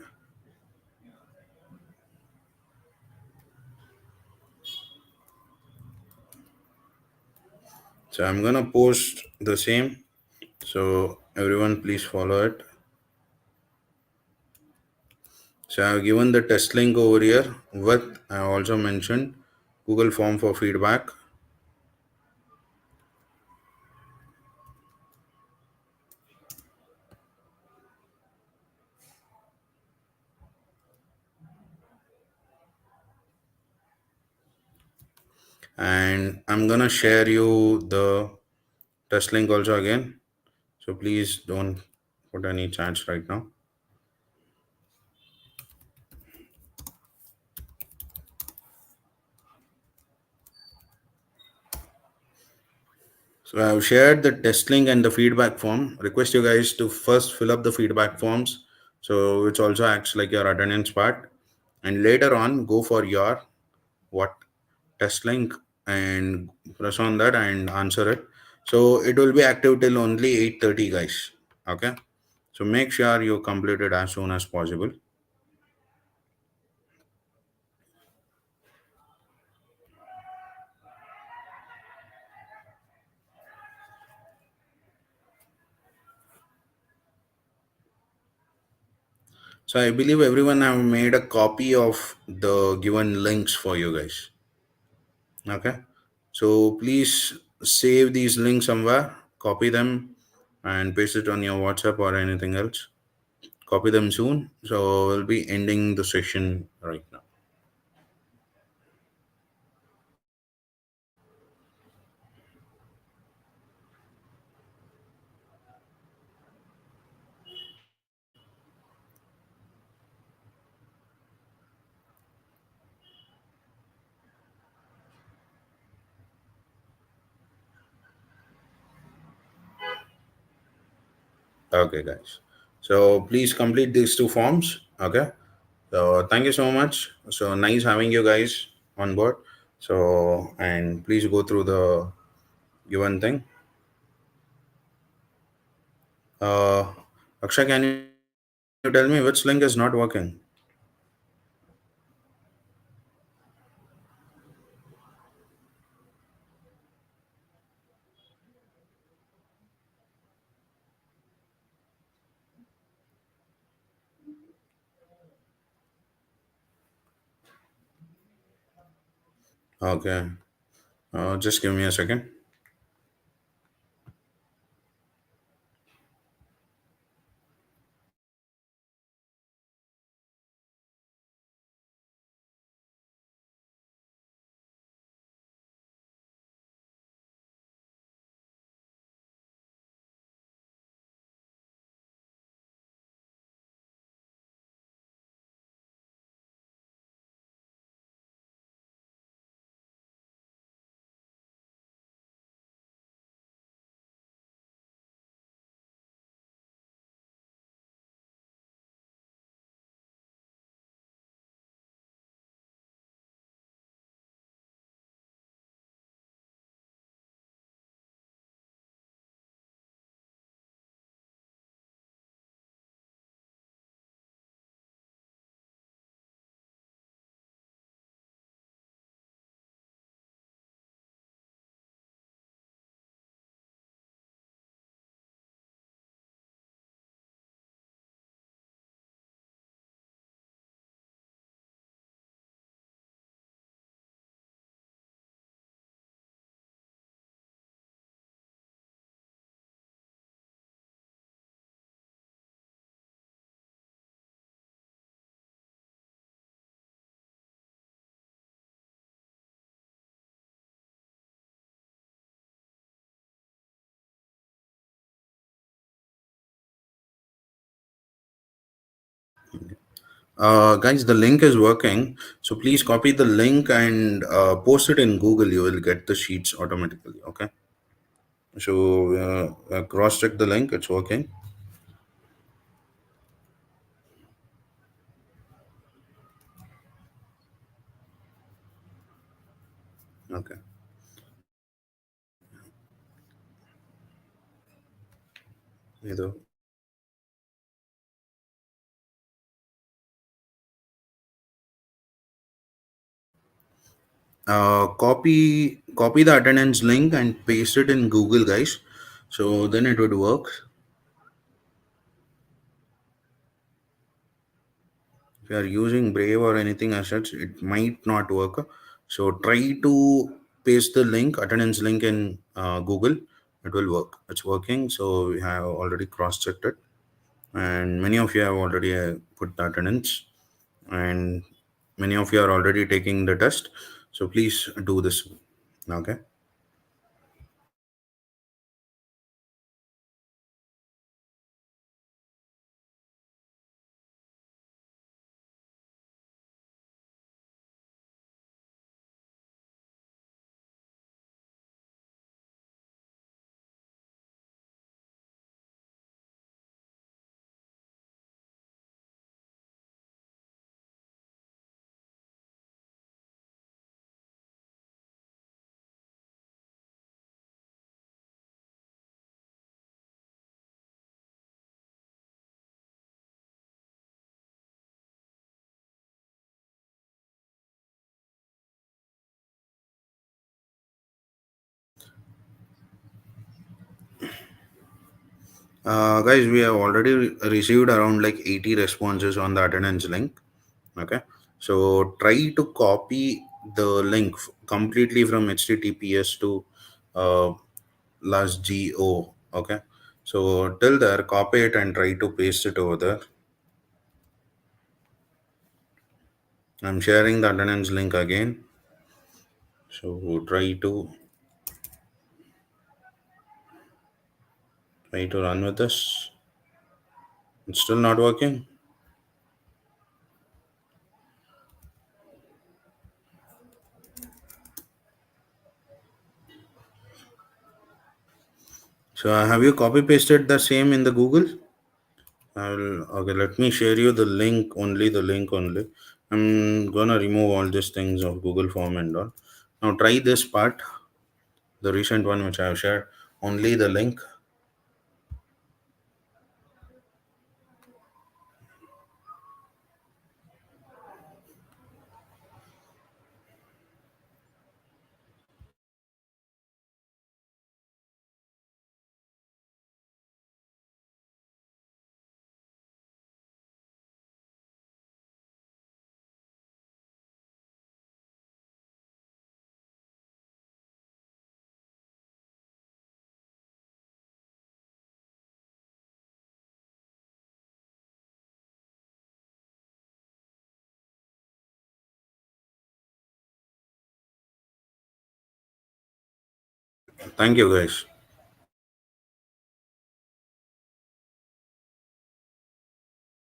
So I'm gonna post the same. So everyone please follow it. So I've given the test link over here with I also mentioned Google form for feedback. And I'm gonna share you the test link also again. So please don't put any chats right now. So I've shared the test link and the feedback form. Request you guys to first fill up the feedback forms. So which also acts like your attendance part. And later on go for your what test link and press on that and answer it. So it will be active till only 8:30 guys. Okay. So make sure you complete it as soon as possible. So I believe everyone have made a copy of the given links for you guys. Okay. So please save these links somewhere, copy them and paste it on your WhatsApp or anything else. Copy them soon. So we'll be ending the session right now. Okay, guys. So please complete these two forms. Okay. So thank you so much. So nice having you guys on board. So and please go through the given thing. Uh, Akshay, can you tell me which link is not working? Okay. Just give me a second. Guys, the link is working. So please copy the link and post it in Google. You will get the sheets automatically. Okay. So cross check the link. It's working. Okay. Either. Copy copy the attendance link and paste it in Google, guys. So then it would work. If you are using Brave or anything as such, it might not work. So try to paste the link, attendance link in Google. It will work. It's working. So we have already cross-checked it, and many of you have already put the attendance, and many of you are already taking the test. So please do this. Okay. Guys, we have already received around like 80 responses on the attendance link. Okay, so try to copy the link completely from HTTPS to uh, last GO. Okay, so till there, copy it and try to paste it over there. I'm sharing the attendance link again. So try to run with this. It's still not working. So have you copy pasted the same in the Google? Okay, let me share you the link only, the link only. I'm gonna remove all these things of Google Form and all. Now try this part, the recent one which I have shared, only the link. Thank you guys.